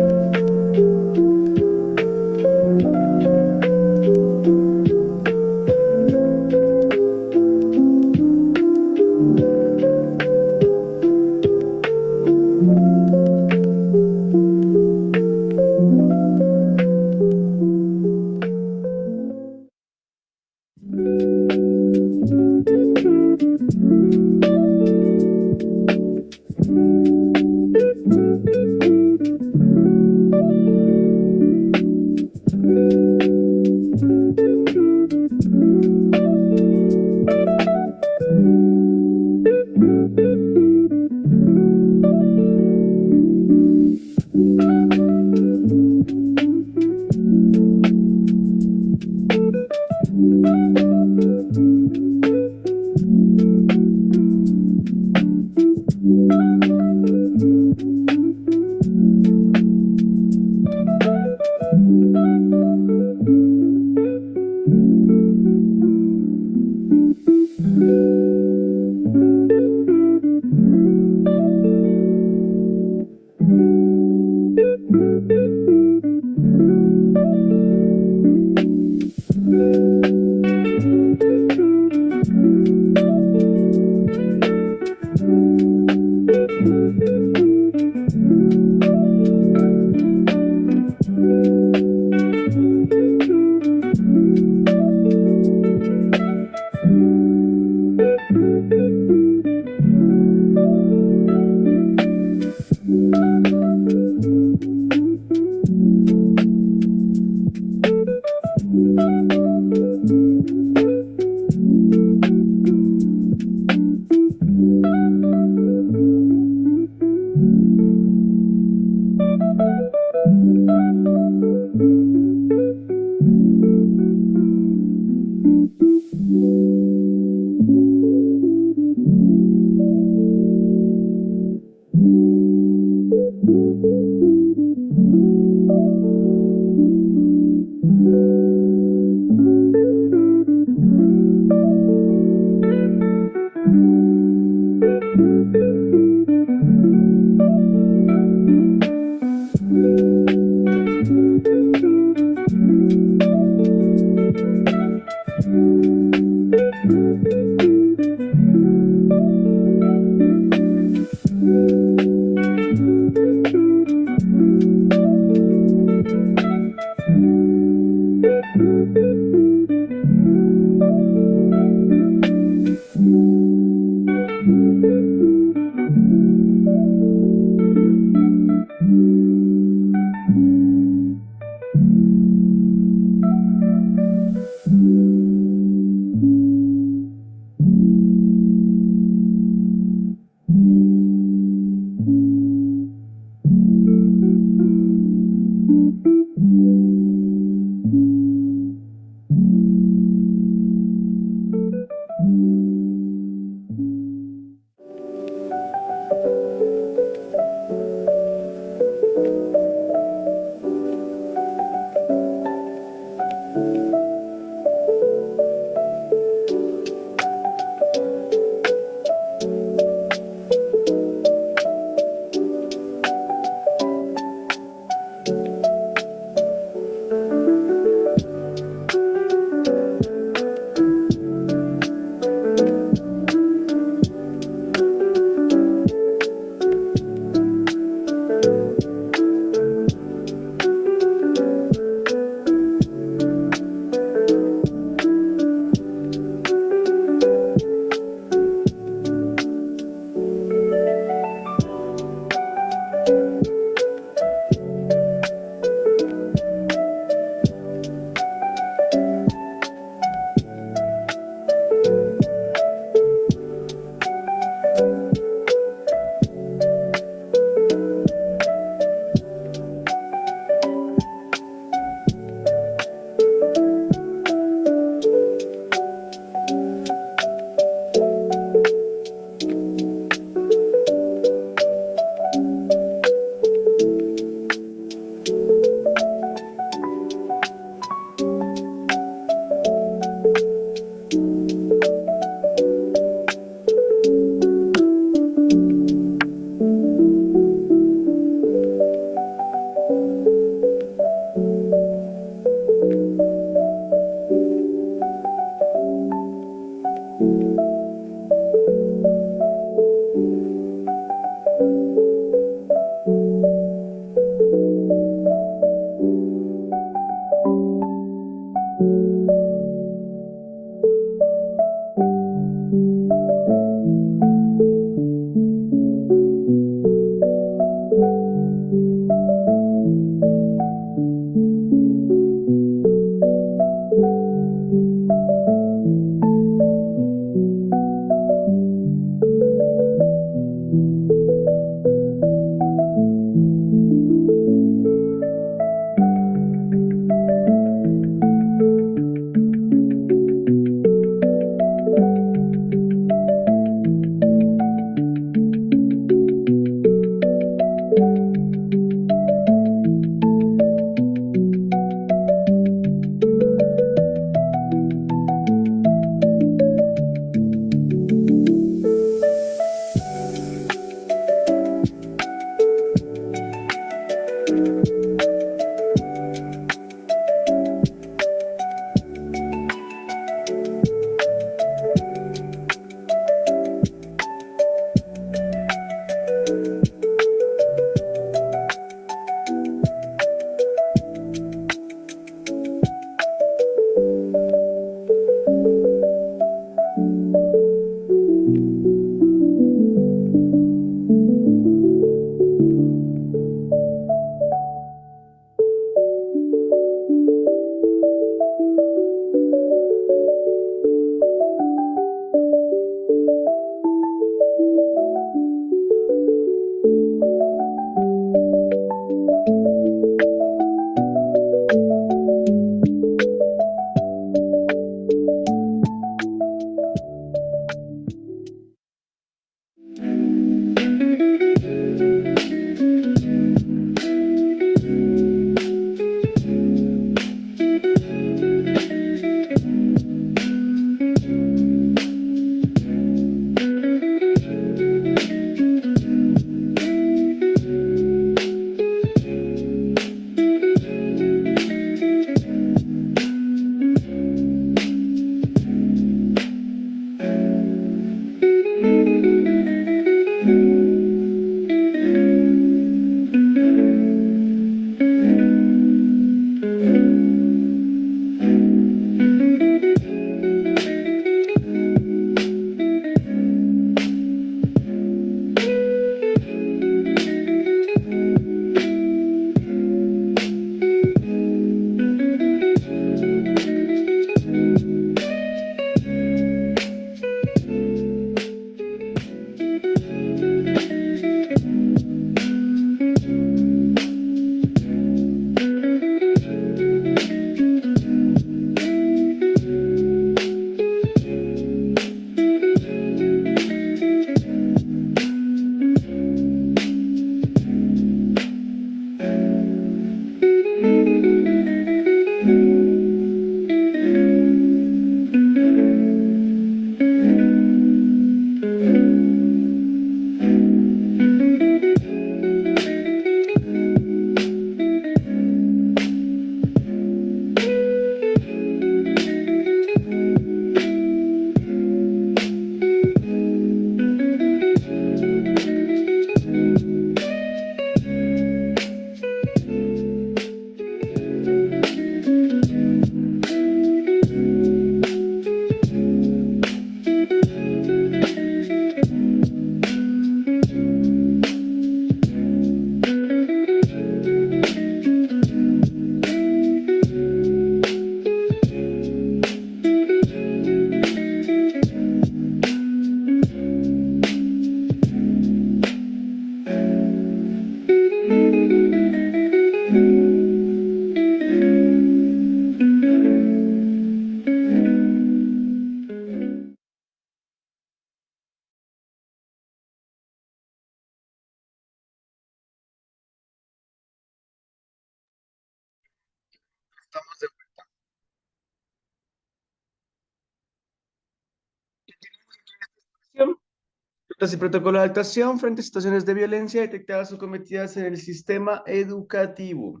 Rutas y protocolo de actuación frente a situaciones de violencia detectadas o cometidas en el sistema educativo.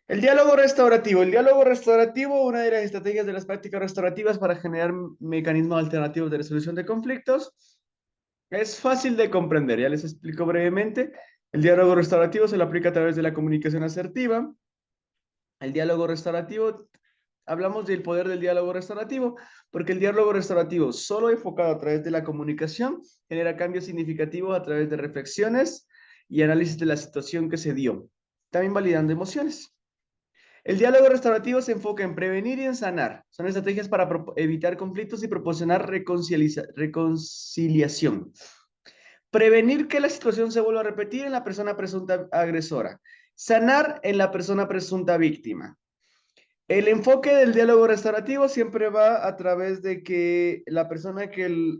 El diálogo restaurativo. El diálogo restaurativo, una de las estrategias de las prácticas restaurativas para generar mecanismos alternativos de resolución de conflictos. Es fácil de comprender, ya les explico brevemente. El diálogo restaurativo se lo aplica a través de la comunicación asertiva. El diálogo restaurativo, hablamos del poder del diálogo restaurativo, porque el diálogo restaurativo solo enfocado a través de la comunicación genera cambios significativos a través de reflexiones y análisis de la situación que se dio, también validando emociones. El diálogo restaurativo se enfoca en prevenir y en sanar. Son estrategias para evitar conflictos y proporcionar reconciliación. Prevenir que la situación se vuelva a repetir en la persona presunta agresora. Sanar en la persona presunta víctima. El enfoque del diálogo restaurativo siempre va a través de que la persona que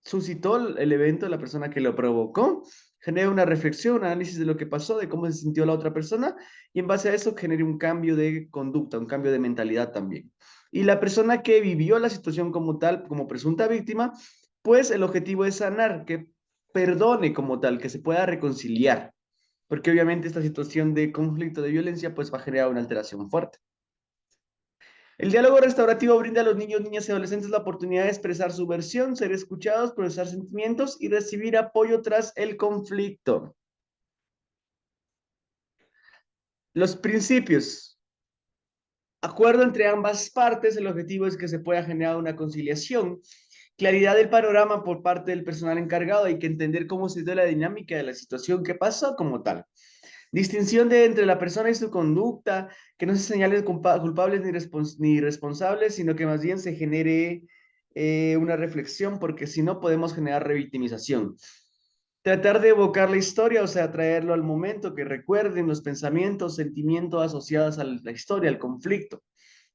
suscitó el evento, la persona que lo provocó, genere una reflexión, un análisis de lo que pasó, de cómo se sintió la otra persona, y en base a eso genere un cambio de conducta, un cambio de mentalidad también. Y la persona que vivió la situación como tal, como presunta víctima, pues el objetivo es sanar, que perdone como tal, que se pueda reconciliar, porque obviamente esta situación de conflicto, de violencia, pues va a generar una alteración fuerte. El diálogo restaurativo brinda a los niños, niñas y adolescentes la oportunidad de expresar su versión, ser escuchados, procesar sentimientos y recibir apoyo tras el conflicto. Los principios. Acuerdo entre ambas partes, el objetivo es que se pueda generar una conciliación. Claridad del panorama por parte del personal encargado, hay que entender cómo se dio la dinámica de la situación que pasó como tal. Distinción entre la persona y su conducta, que no se señalen culpables ni responsables, sino que más bien se genere una reflexión, porque si no podemos generar revictimización. Tratar de evocar la historia, o sea, traerlo al momento, que recuerden los pensamientos, sentimientos asociados a la historia, al conflicto.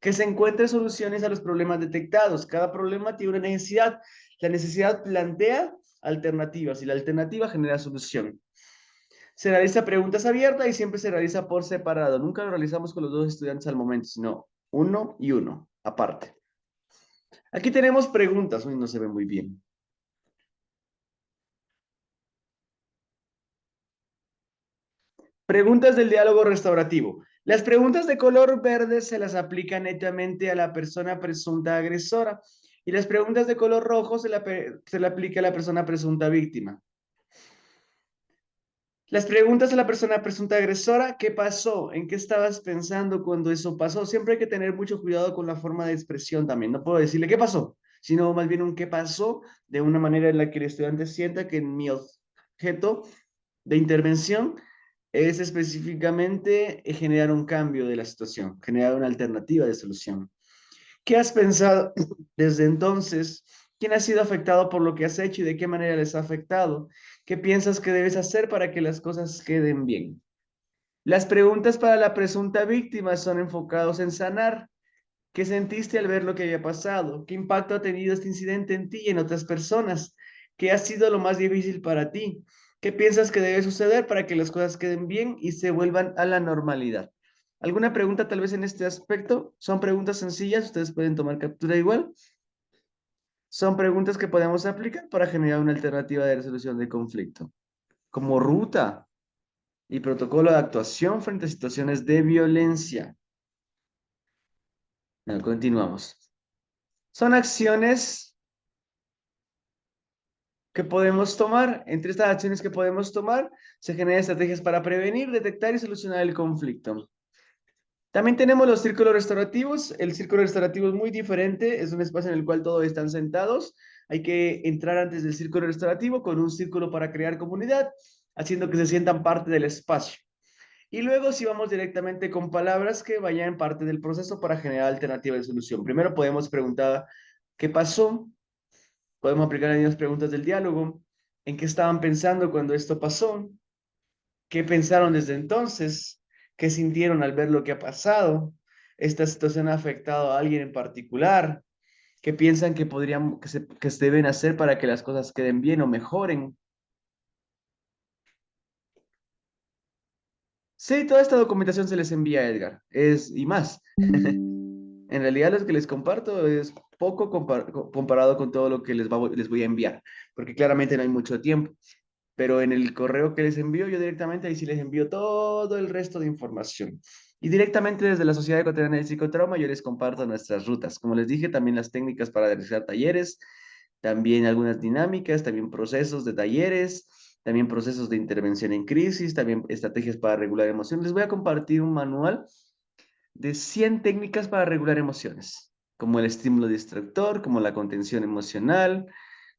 Que se encuentren soluciones a los problemas detectados. Cada problema tiene una necesidad. La necesidad plantea alternativas y la alternativa genera solución. Se realiza preguntas abiertas y siempre se realiza por separado. Nunca lo realizamos con los dos estudiantes al momento, sino uno y uno, aparte. Aquí tenemos preguntas. Uy, no se ve muy bien. Preguntas del diálogo restaurativo. Las preguntas de color verde se las aplican netamente a la persona presunta agresora y las preguntas de color rojo se le aplica a la persona presunta víctima. Las preguntas a la persona presunta agresora, ¿qué pasó? ¿En qué estabas pensando cuando eso pasó? Siempre hay que tener mucho cuidado con la forma de expresión también. No puedo decirle qué pasó, sino más bien un qué pasó de una manera en la que el estudiante sienta que mi objeto de intervención es específicamente generar un cambio de la situación, generar una alternativa de solución. ¿Qué has pensado desde entonces? ¿Quién ha sido afectado por lo que has hecho y de qué manera les ha afectado? ¿Qué piensas que debes hacer para que las cosas queden bien? Las preguntas para la presunta víctima son enfocados en sanar. ¿Qué sentiste al ver lo que había pasado? ¿Qué impacto ha tenido este incidente en ti y en otras personas? ¿Qué ha sido lo más difícil para ti? ¿Qué piensas que debe suceder para que las cosas queden bien y se vuelvan a la normalidad? ¿Alguna pregunta tal vez en este aspecto? Son preguntas sencillas, ustedes pueden tomar captura igual. Son preguntas que podemos aplicar para generar una alternativa de resolución de conflicto, como ruta y protocolo de actuación frente a situaciones de violencia. Bueno, continuamos. Son acciones que podemos tomar. Entre estas acciones que podemos tomar, se generan estrategias para prevenir, detectar y solucionar el conflicto. También tenemos los círculos restaurativos. El círculo restaurativo es muy diferente. Es un espacio en el cual todos están sentados. Hay que entrar antes del círculo restaurativo con un círculo para crear comunidad, haciendo que se sientan parte del espacio. Y luego si vamos directamente con palabras que vayan parte del proceso para generar alternativas de solución. Primero podemos preguntar qué pasó. Podemos aplicar algunas preguntas del diálogo. ¿En qué estaban pensando cuando esto pasó? ¿Qué pensaron desde entonces? ¿Qué sintieron al ver lo que ha pasado? ¿Esta situación ha afectado a alguien en particular? ¿Qué piensan que se deben hacer para que las cosas queden bien o mejoren? Sí, toda esta documentación se les envía a Edgar. Y más. En realidad lo que les comparto es poco comparado con todo lo que les voy a enviar, porque claramente no hay mucho tiempo. Pero en el correo que les envío yo directamente, ahí sí les envío todo el resto de información. Y directamente desde la Sociedad Ecuatoriana de Psicotrauma yo les comparto nuestras rutas. Como les dije, también las técnicas para realizar talleres, también algunas dinámicas, también procesos de talleres, también procesos de intervención en crisis, también estrategias para regular emociones. Les voy a compartir un manual de 100 técnicas para regular emociones, como el estímulo distractor, como la contención emocional,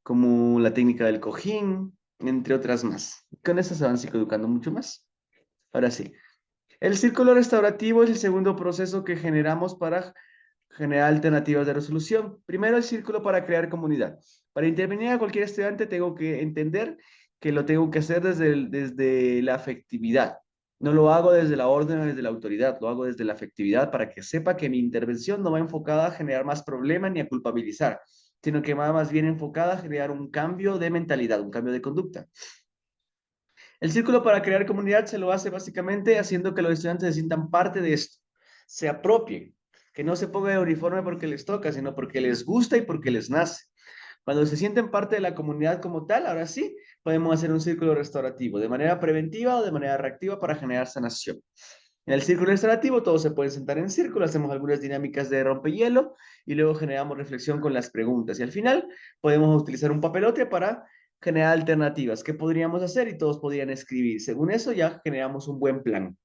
como la técnica del cojín, entre otras más. Con eso se van psicoeducando mucho más. Ahora sí. El círculo restaurativo es el segundo proceso que generamos para generar alternativas de resolución. Primero, el círculo para crear comunidad. Para intervenir a cualquier estudiante tengo que entender que lo tengo que hacer desde la afectividad. No lo hago desde la orden o desde la autoridad, lo hago desde la afectividad para que sepa que mi intervención no va enfocada a generar más problemas ni a culpabilizar, sino que va más bien enfocada a generar un cambio de mentalidad, un cambio de conducta. El círculo para crear comunidad se lo hace básicamente haciendo que los estudiantes se sientan parte de esto, se apropien, que no se pongan de uniforme porque les toca, sino porque les gusta y porque les nace. Cuando se sienten parte de la comunidad como tal, ahora sí, podemos hacer un círculo restaurativo, de manera preventiva o de manera reactiva para generar sanación. En el círculo restaurativo todos se pueden sentar en círculo, hacemos algunas dinámicas de rompehielo y luego generamos reflexión con las preguntas. Y al final podemos utilizar un papelote para generar alternativas. ¿Qué podríamos hacer? Y todos podrían escribir. Según eso ya generamos un buen plan.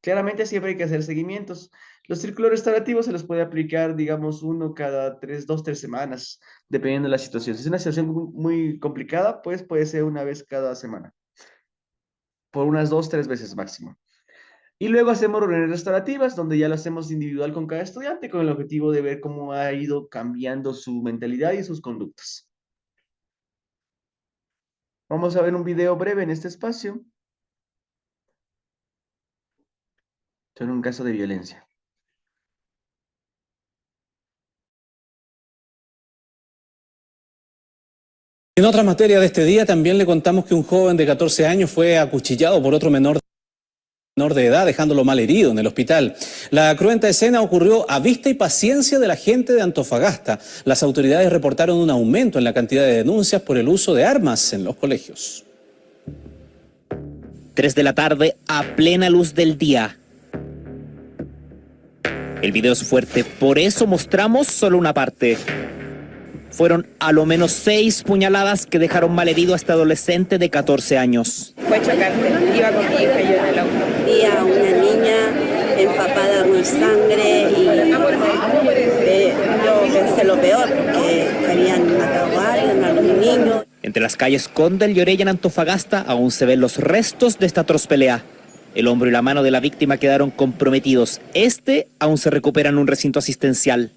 Claramente siempre hay que hacer seguimientos. Los círculos restaurativos se los puede aplicar, digamos, uno cada 2-3 semanas, dependiendo de la situación. Si es una situación muy complicada, pues puede ser una vez cada semana. Por unas 2-3 veces máximo. Y luego hacemos reuniones restaurativas, donde ya lo hacemos individual con cada estudiante, con el objetivo de ver cómo ha ido cambiando su mentalidad y sus conductas. Vamos a ver un video breve en este espacio sobre un caso de violencia. En otra materia de este día también le contamos que un joven de 14 años fue acuchillado por otro menor de edad, dejándolo mal herido en el hospital. La cruenta escena ocurrió a vista y paciencia de la gente de Antofagasta. Las autoridades reportaron un aumento en la cantidad de denuncias por el uso de armas en los colegios. 3 de la tarde a plena luz del día. El video es fuerte, por eso mostramos solo una parte. Fueron a lo menos 6 puñaladas que dejaron malherido a este adolescente de 14 años. Fue chocante, iba con mi hija yo en el auto. Vi a una niña empapada con sangre y yo pensé lo peor, que habían matado a alguien, a algún niño. Entre las calles Condel y Orella en Antofagasta aún se ven los restos de esta atroz pelea. El hombro y la mano de la víctima quedaron comprometidos. Aún se recupera en un recinto asistencial.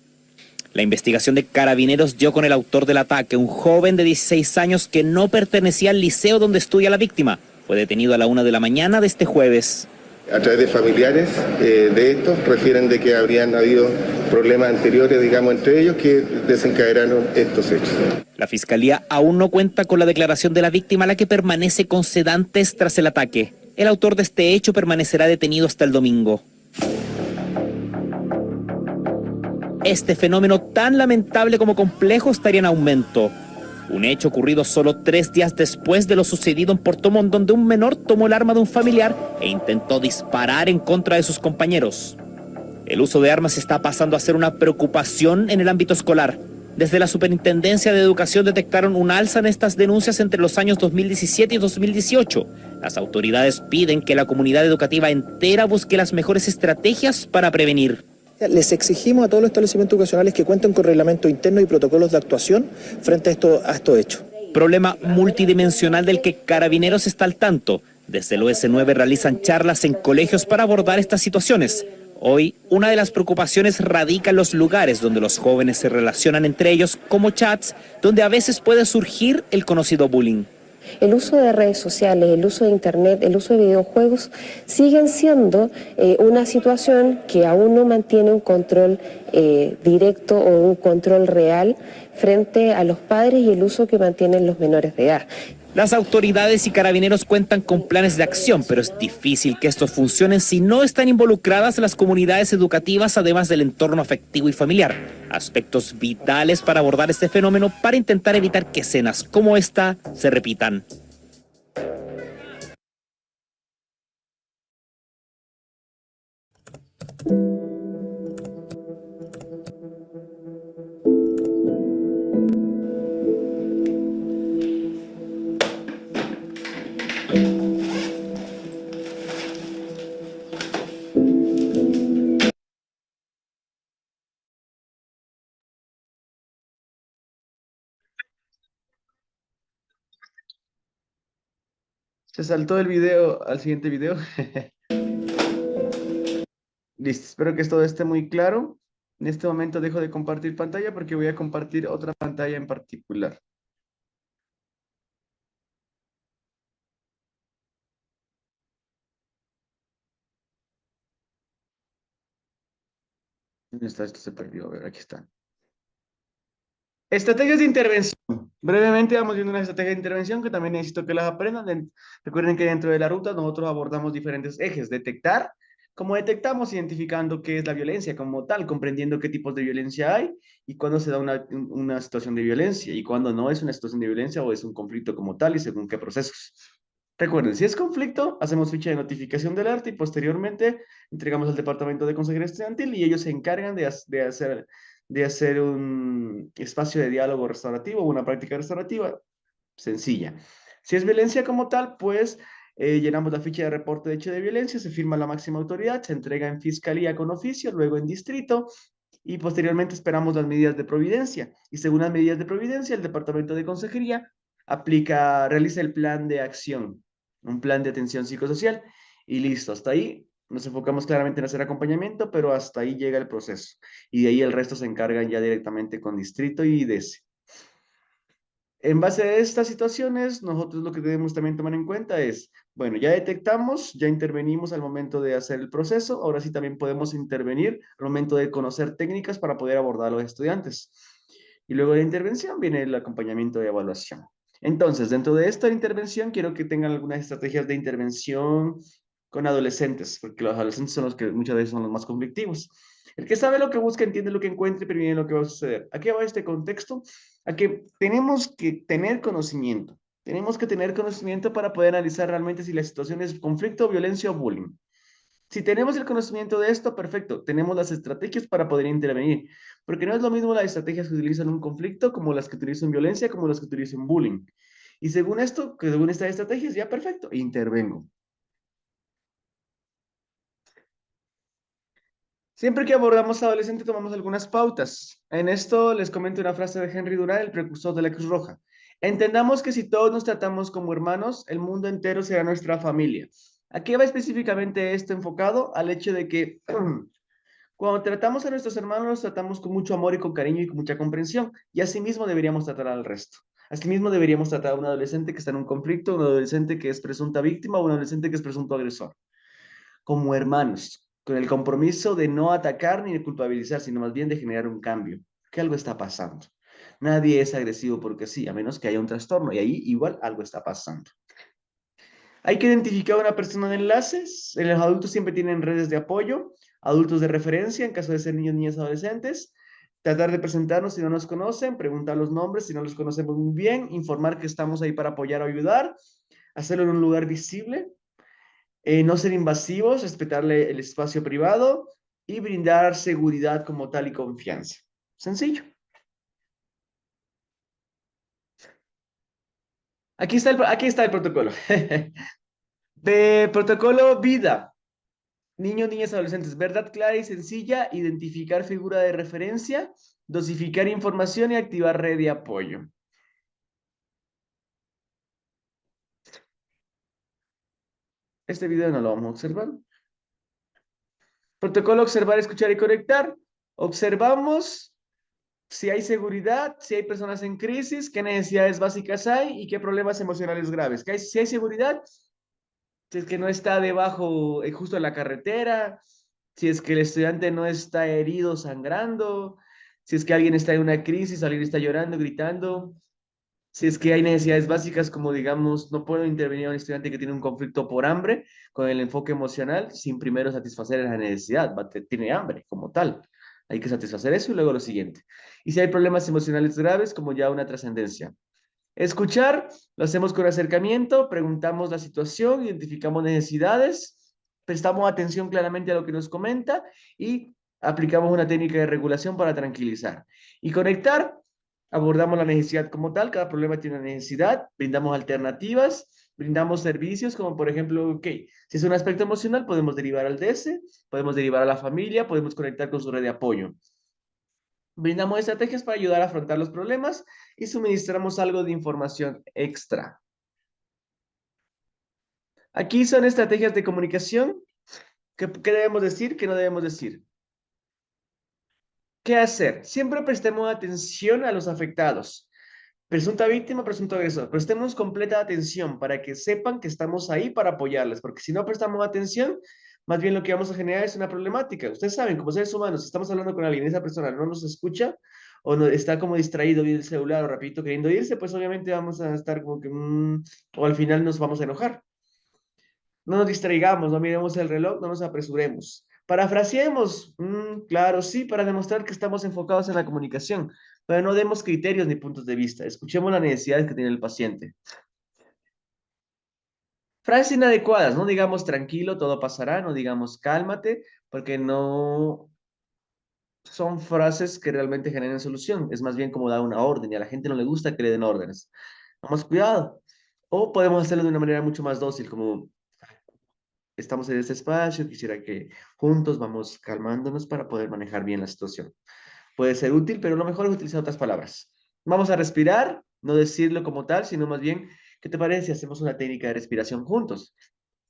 La investigación de Carabineros dio con el autor del ataque, un joven de 16 años que no pertenecía al liceo donde estudia la víctima. Fue detenido a la 1 de la mañana de este jueves. A través de familiares de estos refieren de que habrían habido problemas anteriores, digamos, entre ellos que desencadenaron estos hechos. La fiscalía aún no cuenta con la declaración de la víctima, la que permanece con sedantes tras el ataque. El autor de este hecho permanecerá detenido hasta el domingo. Este fenómeno tan lamentable como complejo estaría en aumento. Un hecho ocurrido solo 3 días después de lo sucedido en Puerto Montt, donde un menor tomó el arma de un familiar e intentó disparar en contra de sus compañeros. El uso de armas está pasando a ser una preocupación en el ámbito escolar. Desde la Superintendencia de Educación detectaron un alza en estas denuncias entre los años 2017 y 2018. Las autoridades piden que la comunidad educativa entera busque las mejores estrategias para prevenir. Les exigimos a todos los establecimientos educacionales que cuenten con reglamento interno y protocolos de actuación frente a estos hechos. Problema multidimensional del que Carabineros está al tanto. Desde el OS9 realizan charlas en colegios para abordar estas situaciones. Hoy, una de las preocupaciones radica en los lugares donde los jóvenes se relacionan entre ellos, como chats, donde a veces puede surgir el conocido bullying. El uso de redes sociales, el uso de internet, el uso de videojuegos siguen siendo una situación que aún no mantiene un control directo o un control real frente a los padres y el uso que mantienen los menores de edad. Las autoridades y carabineros cuentan con planes de acción, pero es difícil que estos funcionen si no están involucradas las comunidades educativas, además del entorno afectivo y familiar. Aspectos vitales para abordar este fenómeno para intentar evitar que escenas como esta se repitan. Se saltó el video al siguiente video. Listo, espero que todo esté muy claro. En este momento dejo de compartir pantalla porque voy a compartir otra pantalla en particular. ¿Dónde está? Esto se perdió. A ver, aquí está. Estrategias de intervención. Brevemente vamos viendo una estrategia de intervención que también necesito que las aprendan. Recuerden que dentro de la ruta nosotros abordamos diferentes ejes. Detectar. ¿Cómo detectamos? Identificando qué es la violencia como tal, comprendiendo qué tipos de violencia hay y cuándo se da una situación de violencia y cuándo no es una situación de violencia o es un conflicto como tal y según qué procesos. Recuerden, si es conflicto, hacemos ficha de notificación del arte y posteriormente entregamos al Departamento de Consejería Estudiantil y ellos se encargan de hacer un espacio de diálogo restaurativo, una práctica restaurativa sencilla. Si es violencia como tal, pues llenamos la ficha de reporte de hecho de violencia, se firma la máxima autoridad, se entrega en fiscalía con oficio, luego en distrito y posteriormente esperamos las medidas de providencia. Y según las medidas de providencia, el Departamento de Consejería realiza el plan de acción, un plan de atención psicosocial y listo, hasta ahí nos enfocamos claramente en hacer acompañamiento, pero hasta ahí llega el proceso. Y de ahí el resto se encargan ya directamente con distrito y IDES. En base a estas situaciones, nosotros lo que debemos también tomar en cuenta es, bueno, ya detectamos, ya intervenimos al momento de hacer el proceso, ahora sí también podemos intervenir al momento de conocer técnicas para poder abordar a los estudiantes. Y luego de la intervención viene el acompañamiento de evaluación. Entonces, dentro de esta intervención, quiero que tengan algunas estrategias de intervención con adolescentes, porque los adolescentes son los que muchas veces son los más conflictivos. El que sabe lo que busca, entiende lo que encuentra y previene lo que va a suceder. ¿A qué va este contexto? A que tenemos que tener conocimiento. Tenemos que tener conocimiento para poder analizar realmente si la situación es conflicto, violencia o bullying. Si tenemos el conocimiento de esto, perfecto. Tenemos las estrategias para poder intervenir. Porque no es lo mismo las estrategias que utilizan un conflicto como las que utilizan violencia, como las que utilizan bullying. Y según esto, que según estas estrategias, ya perfecto, intervengo. Siempre que abordamos a adolescentes tomamos algunas pautas. En esto les comento una frase de Henry Durant, el precursor de la Cruz Roja. Entendamos que si todos nos tratamos como hermanos, el mundo entero será nuestra familia. ¿A qué va específicamente esto enfocado? Al hecho de que cuando tratamos a nuestros hermanos, los tratamos con mucho amor y con cariño y con mucha comprensión. Y asimismo deberíamos tratar al resto. Asimismo deberíamos tratar a un adolescente que está en un conflicto, un adolescente que es presunta víctima o un adolescente que es presunto agresor. Como hermanos, con el compromiso de no atacar ni de culpabilizar, sino más bien de generar un cambio, que algo está pasando. Nadie es agresivo porque sí, a menos que haya un trastorno, y ahí igual algo está pasando. Hay que identificar a una persona de enlaces. Los adultos siempre tienen redes de apoyo, adultos de referencia en caso de ser niños, niñas, adolescentes. Tratar de presentarnos si no nos conocen, preguntar los nombres si no los conocemos muy bien, informar que estamos ahí para apoyar o ayudar, hacerlo en un lugar visible. No ser invasivos, respetarle el espacio privado y brindar seguridad como tal y confianza. Sencillo. Aquí está el protocolo. De protocolo vida. Niños, niñas, adolescentes. Verdad clara y sencilla. Identificar figura de referencia. Dosificar información y activar red de apoyo. Este video no lo vamos a observar. Protocolo observar, escuchar y conectar. Observamos si hay seguridad, si hay personas en crisis, qué necesidades básicas hay y qué problemas emocionales graves. Si hay seguridad, si es que no está debajo, justo en la carretera, si es que el estudiante no está herido, sangrando, si es que alguien está en una crisis, alguien está llorando, gritando. Si es que hay necesidades básicas como, digamos, no puedo intervenir a un estudiante que tiene un conflicto por hambre con el enfoque emocional sin primero satisfacer esa necesidad, tiene hambre como tal. Hay que satisfacer eso y luego lo siguiente. Y si hay problemas emocionales graves, como ya una trascendencia. Escuchar, lo hacemos con acercamiento, preguntamos la situación, identificamos necesidades, prestamos atención claramente a lo que nos comenta y aplicamos una técnica de regulación para tranquilizar. Y conectar, abordamos la necesidad como tal, cada problema tiene una necesidad, brindamos alternativas, brindamos servicios como por ejemplo, ok, si es un aspecto emocional podemos derivar al DS, podemos derivar a la familia, podemos conectar con su red de apoyo. Brindamos estrategias para ayudar a afrontar los problemas y suministramos algo de información extra. Aquí son estrategias de comunicación. ¿Qué debemos decir? ¿Qué no debemos decir? ¿Qué hacer? Siempre prestemos atención a los afectados. Presunta víctima, presunto agresor. Prestemos completa atención para que sepan que estamos ahí para apoyarles, porque si no prestamos atención, más bien lo que vamos a generar es una problemática. Ustedes saben, como seres humanos, si estamos hablando con alguien, esa persona no nos escucha o no, está como distraído viendo el celular o rapidito queriendo irse, pues obviamente vamos a estar como que, o al final nos vamos a enojar. No nos distraigamos, no miremos el reloj, no nos apresuremos. Parafraseemos, claro, sí, para demostrar que estamos enfocados en la comunicación, pero no demos criterios ni puntos de vista. Escuchemos las necesidades que tiene el paciente. Frases inadecuadas, no digamos tranquilo, todo pasará, no digamos cálmate, porque no son frases que realmente generan solución. Es más bien como dar una orden y a la gente no le gusta que le den órdenes. Vamos, cuidado. O podemos hacerlo de una manera mucho más dócil, como estamos en este espacio, quisiera que juntos vamos calmándonos para poder manejar bien la situación. Puede ser útil, pero lo mejor es utilizar otras palabras. Vamos a respirar, no decirlo como tal, sino más bien, ¿qué te parece si hacemos una técnica de respiración juntos?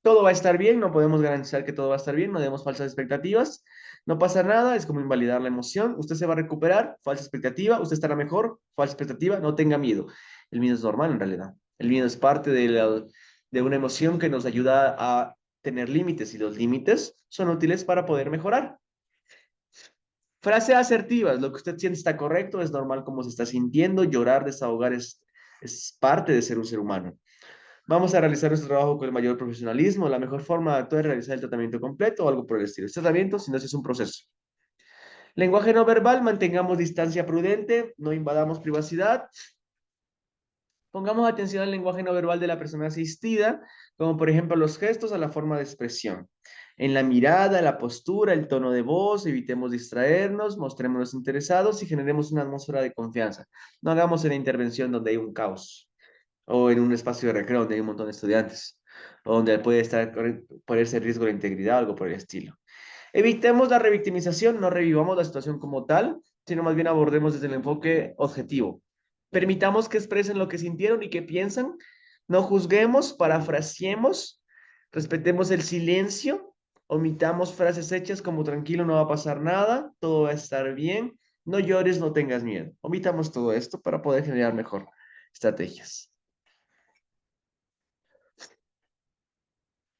Todo va a estar bien, no podemos garantizar que todo va a estar bien, no demos falsas expectativas, no pasa nada, es como invalidar la emoción, usted se va a recuperar, falsa expectativa, usted estará mejor, falsa expectativa, no tenga miedo. El miedo es normal en realidad, el miedo es parte de una emoción que nos ayuda a tener límites y los límites son útiles para poder mejorar. Frases asertivas, lo que usted siente está correcto, es normal como se está sintiendo, llorar, desahogar es parte de ser un ser humano. Vamos a realizar nuestro trabajo con el mayor profesionalismo, la mejor forma de actuar es realizar el tratamiento completo o algo por el estilo. Este tratamiento, si no, es un proceso. Lenguaje no verbal, mantengamos distancia prudente, no invadamos privacidad. Pongamos atención al lenguaje no verbal de la persona asistida, como por ejemplo los gestos a la forma de expresión. En la mirada, la postura, el tono de voz, evitemos distraernos, mostrémonos interesados y generemos una atmósfera de confianza. No hagamos una intervención donde hay un caos, o en un espacio de recreo donde hay un montón de estudiantes, o donde puede ponerse en riesgo la integridad o algo por el estilo. Evitemos la revictimización, no revivamos la situación como tal, sino más bien abordemos desde el enfoque objetivo. Permitamos que expresen lo que sintieron y que piensan. No juzguemos, parafraseemos, respetemos el silencio, omitamos frases hechas como tranquilo, no va a pasar nada, todo va a estar bien, no llores, no tengas miedo. Omitamos todo esto para poder generar mejor estrategias.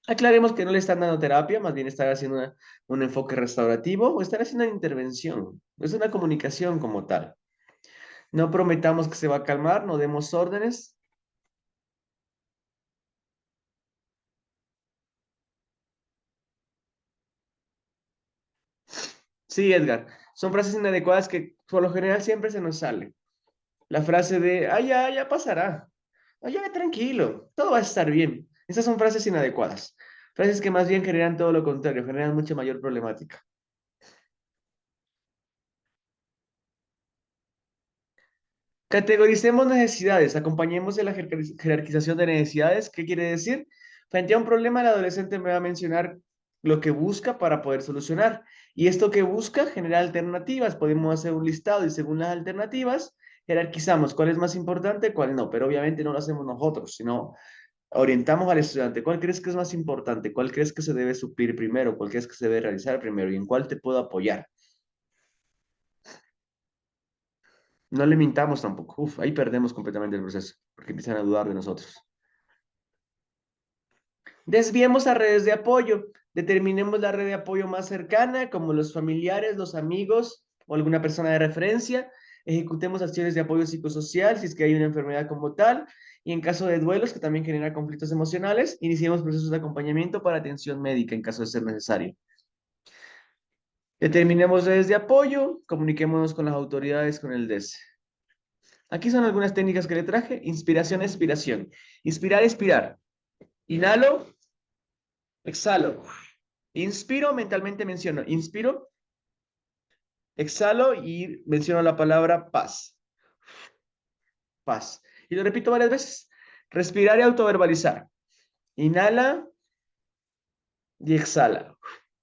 Aclaremos que no le están dando terapia, más bien están haciendo un enfoque restaurativo o están haciendo una intervención. Es una comunicación como tal. No prometamos que se va a calmar, no demos órdenes. Sí, Edgar. Son frases inadecuadas que por lo general siempre se nos sale. La frase de, ya pasará. Ya, tranquilo, todo va a estar bien. Esas son frases inadecuadas. Frases que más bien generan todo lo contrario, generan mucha mayor problemática. Categoricemos necesidades, acompañemos en la jerarquización de necesidades. ¿Qué quiere decir? Frente a un problema, el adolescente me va a mencionar lo que busca para poder solucionar. Y esto que busca genera alternativas. Podemos hacer un listado y según las alternativas, jerarquizamos cuál es más importante, cuál no. Pero obviamente no lo hacemos nosotros, sino orientamos al estudiante. ¿Cuál crees que es más importante? ¿Cuál crees que se debe suplir primero? ¿Cuál crees que se debe realizar primero? ¿Y en cuál te puedo apoyar? No le mintamos tampoco. Ahí perdemos completamente el proceso, porque empiezan a dudar de nosotros. Desviemos a redes de apoyo. Determinemos la red de apoyo más cercana, como los familiares, los amigos o alguna persona de referencia. Ejecutemos acciones de apoyo psicosocial si es que hay una enfermedad como tal. Y en caso de duelos que también genera conflictos emocionales, iniciemos procesos de acompañamiento para atención médica en caso de ser necesario. Determinemos redes de apoyo, comuniquémonos con las autoridades, con el DES. Aquí son algunas técnicas que le traje. Inspiración, expiración. Inspirar, expirar. Inhalo, exhalo. Inspiro, mentalmente menciono. Inspiro, exhalo y menciono la palabra paz. Paz. Y lo repito varias veces. Respirar y autoverbalizar. Inhala y exhala.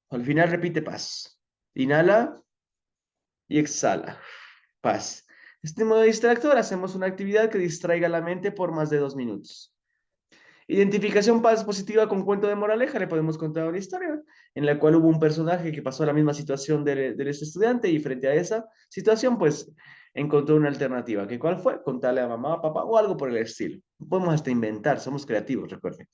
Al final repite paz. Inhala y exhala. Paz. Este modo distractor, hacemos una actividad que distraiga la mente por más de 2 minutos. Identificación paz positiva con cuento de moraleja. Le podemos contar una historia en la cual hubo un personaje que pasó la misma situación de este estudiante y frente a esa situación, pues, encontró una alternativa. ¿Qué cuál fue? Contarle a mamá, a papá o algo por el estilo. Podemos hasta inventar, somos creativos, recuerden.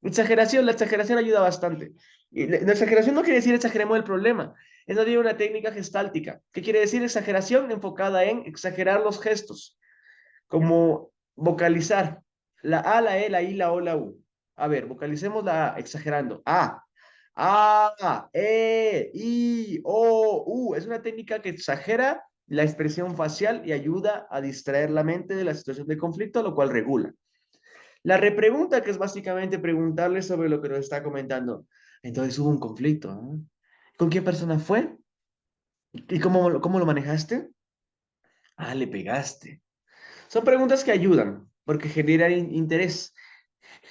Exageración, la exageración ayuda bastante. Y la exageración no quiere decir exageremos el problema. Es una técnica gestáltica. ¿Qué quiere decir exageración? Enfocada en exagerar los gestos, como vocalizar. La A, la E, la I, la O, la U. A ver, vocalicemos la A, exagerando. A, E, I, O, U. Es una técnica que exagera la expresión facial y ayuda a distraer la mente de la situación de conflicto, lo cual regula. La repregunta, que es básicamente preguntarle sobre lo que nos está comentando. Entonces hubo un conflicto, ¿eh? ¿Con qué persona fue? ¿Y cómo lo manejaste? Ah, le pegaste. Son preguntas que ayudan porque generan interés,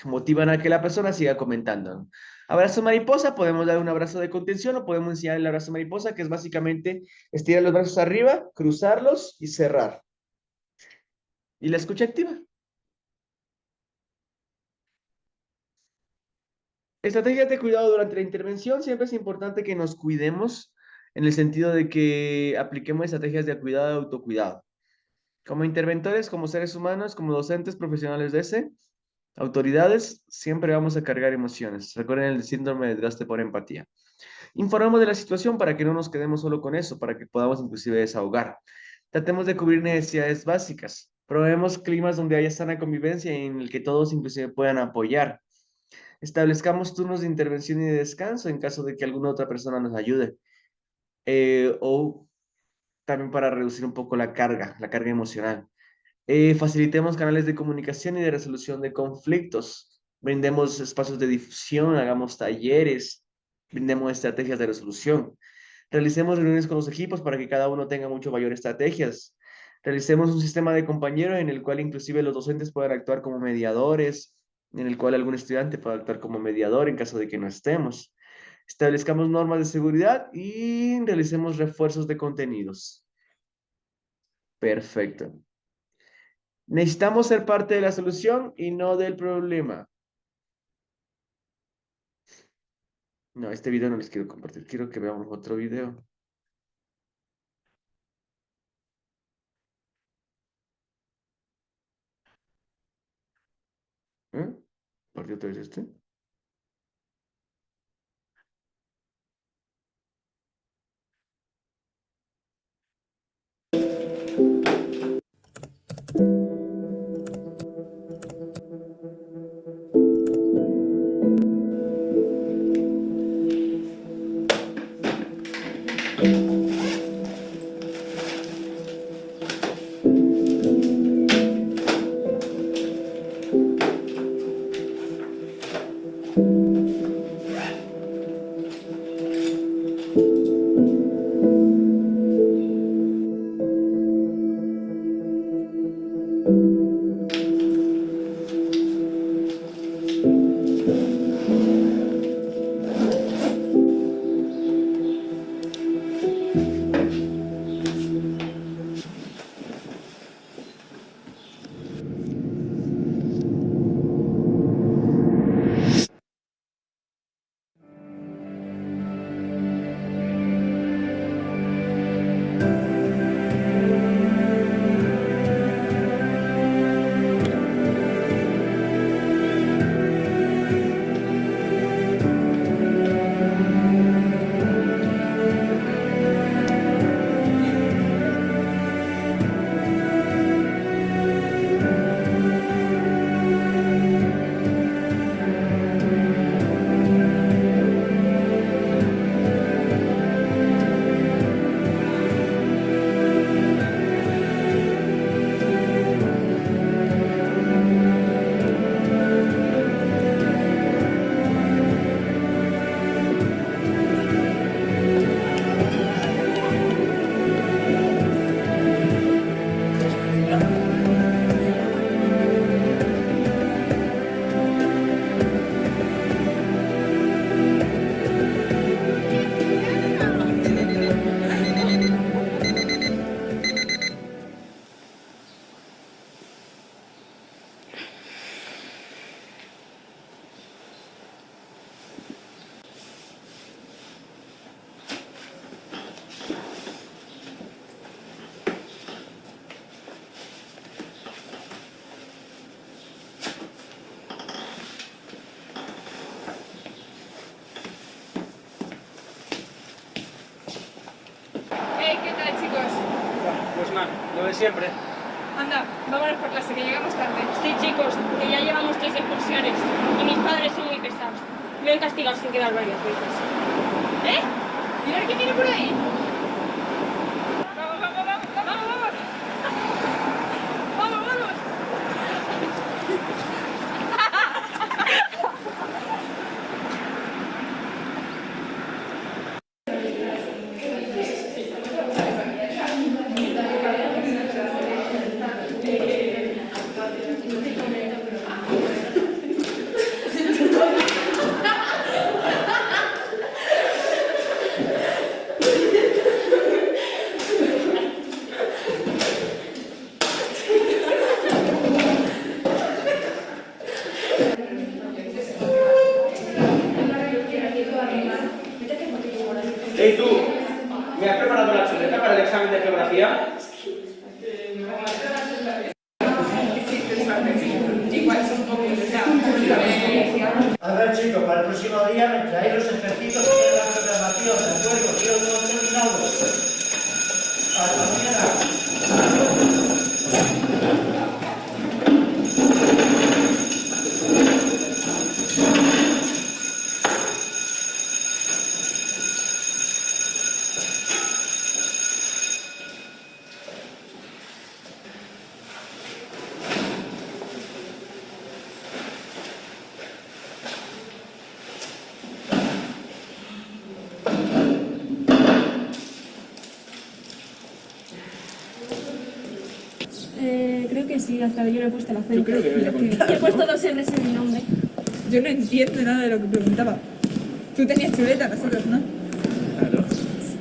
motivan a que la persona siga comentando. Abrazo mariposa, podemos dar un abrazo de contención o podemos enseñar el abrazo mariposa, que es básicamente estirar los brazos arriba, cruzarlos y cerrar. Y la escucha activa. Estrategias de cuidado durante la intervención. Siempre es importante que nos cuidemos en el sentido de que apliquemos estrategias de cuidado y autocuidado. Como interventores, como seres humanos, como docentes profesionales de ese, autoridades, siempre vamos a cargar emociones. Recuerden el síndrome de desgaste por empatía. Informemos de la situación para que no nos quedemos solo con eso, para que podamos inclusive desahogar. Tratemos de cubrir necesidades básicas. Probemos climas donde haya sana convivencia y en el que todos inclusive puedan apoyar. Establezcamos turnos de intervención y de descanso en caso de que alguna otra persona nos ayude. O también para reducir un poco la carga emocional. Facilitemos canales de comunicación y de resolución de conflictos. Brindemos espacios de difusión, hagamos talleres, brindemos estrategias de resolución. Realicemos reuniones con los equipos para que cada uno tenga mucho mayor estrategias. Realicemos un sistema de compañeros en el cual inclusive los docentes puedan actuar como mediadores, en el cual algún estudiante pueda actuar como mediador en caso de que no estemos. Establezcamos normas de seguridad y realicemos refuerzos de contenidos. Perfecto. Necesitamos ser parte de la solución y no del problema. No, este video no les quiero compartir. Quiero que veamos otro video. ¿Partió otra vez este? normal, lo de siempre. Anda, vámonos por clase, que llegamos tarde. Sí, chicos, que ya llevamos 3 excursiones y mis padres son muy pesados. Me han castigado sin quedar varias veces. ¿Eh? Mirad quién viene por ahí. Vamos, vamos, vamos, vamos, vamos. Vamos, vamos. ¡Hey tú! ¿Me has preparado la chuleta para el examen de geografía? A ver, chicos, para el próximo día me traéis los ejercicios que tiene la programación, ¿de acuerdo? Quiero todos terminados. Hasta mañana. Creo que sí, hasta yo no he puesto la acento. Yo creo que no he He puesto 2 R's en mi nombre. Yo no entiendo nada de lo que preguntaba. Tú tenías chuleta, nosotros no. Claro.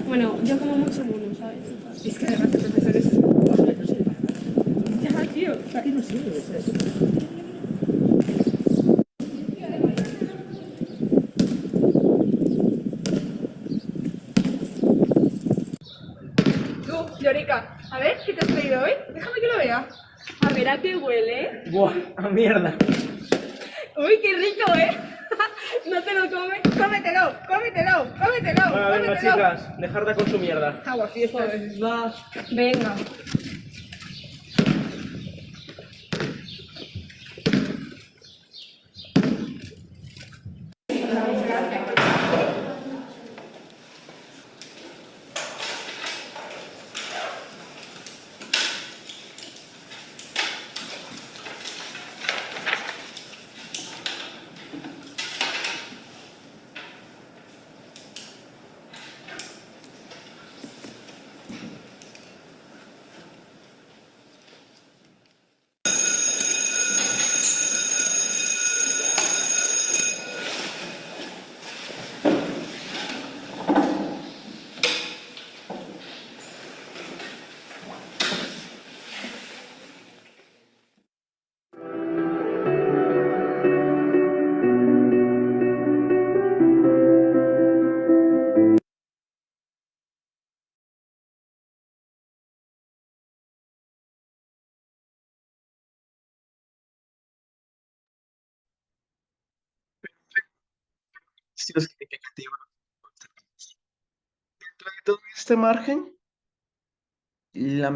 Bueno, yo como mucho mono, ¿sabes? Es que además el profesor es... Ya, tío. ¿Qué no sirve? Tú, Llorica, a ver, ¿qué te has traído hoy? Déjame que lo vea. A ver, ¿a qué huele? ¡Buah! ¡A mierda! Uy, qué rico, ¿eh? No te lo comes. Cómetelo, cómetelo, cómetelo, Bueno, venga, cómetelo. chicas, dejar con su mierda. Agua fiesta. Va, venga. Estilos significativos. Dentro de todo este margen, la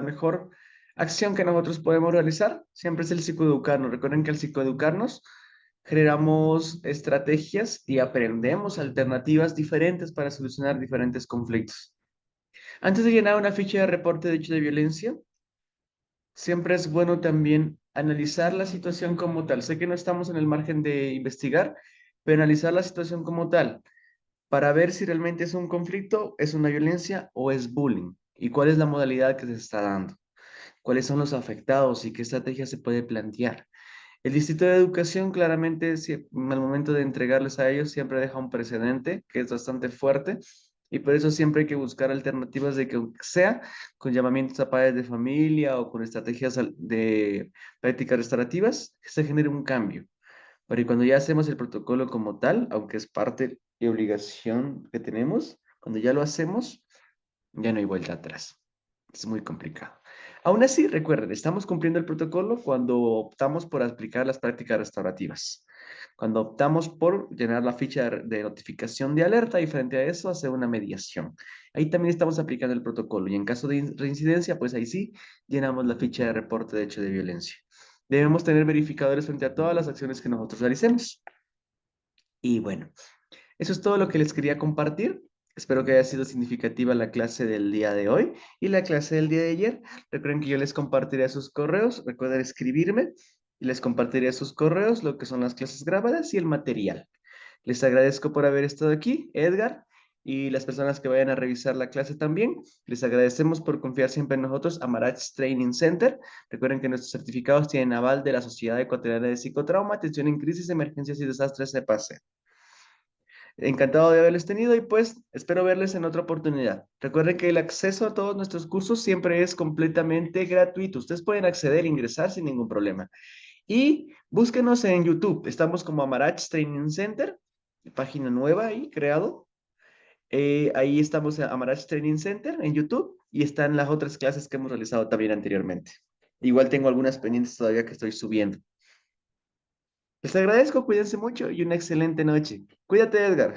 mejor acción que nosotros podemos realizar siempre es el psicoeducarnos. Recuerden que al psicoeducarnos generamos estrategias y aprendemos alternativas diferentes para solucionar diferentes conflictos. Antes de llenar una ficha de reporte de hecho de violencia, siempre es bueno también analizar la situación como tal. Sé que no estamos en el margen de investigar, pero analizar la situación como tal para ver si realmente es un conflicto, es una violencia o es bullying y cuál es la modalidad que se está dando, cuáles son los afectados y qué estrategia se puede plantear. El Distrito de Educación claramente al momento de entregarles a ellos siempre deja un precedente que es bastante fuerte y por eso siempre hay que buscar alternativas de que aunque sea con llamamientos a padres de familia o con estrategias de prácticas restaurativas, que se genere un cambio. Pero cuando ya hacemos el protocolo como tal, aunque es parte y obligación que tenemos, cuando ya lo hacemos, ya no hay vuelta atrás. Es muy complicado. Aún así, recuerden, estamos cumpliendo el protocolo cuando optamos por aplicar las prácticas restaurativas. Cuando optamos por llenar la ficha de notificación de alerta y frente a eso hacer una mediación. Ahí también estamos aplicando el protocolo y en caso de reincidencia, pues ahí sí llenamos la ficha de reporte de hecho de violencia. Debemos tener verificadores frente a todas las acciones que nosotros realicemos. Y bueno, eso es todo lo que les quería compartir. Espero que haya sido significativa la clase del día de hoy y la clase del día de ayer. Recuerden que yo les compartiré sus correos. Recuerden escribirme y les compartiré sus correos, lo que son las clases grabadas y el material. Les agradezco por haber estado aquí, Edgar, y las personas que vayan a revisar la clase también. Les agradecemos por confiar siempre en nosotros, Amarach Training Center. Recuerden que nuestros certificados tienen aval de la Sociedad Ecuatoriana de Psicotrauma, Atención en Crisis, Emergencias y Desastres, CEPACE. Encantado de haberles tenido y pues espero verles en otra oportunidad. Recuerden que el acceso a todos nuestros cursos siempre es completamente gratuito. Ustedes pueden acceder e ingresar sin ningún problema. Y búsquenos en YouTube. Estamos como Amarach Training Center, página nueva ahí, creado. Ahí estamos en Amarach Training Center en YouTube y están las otras clases que hemos realizado también anteriormente. Igual tengo algunas pendientes todavía que estoy subiendo. Les agradezco, cuídense mucho y una excelente noche. Cuídate, Edgar.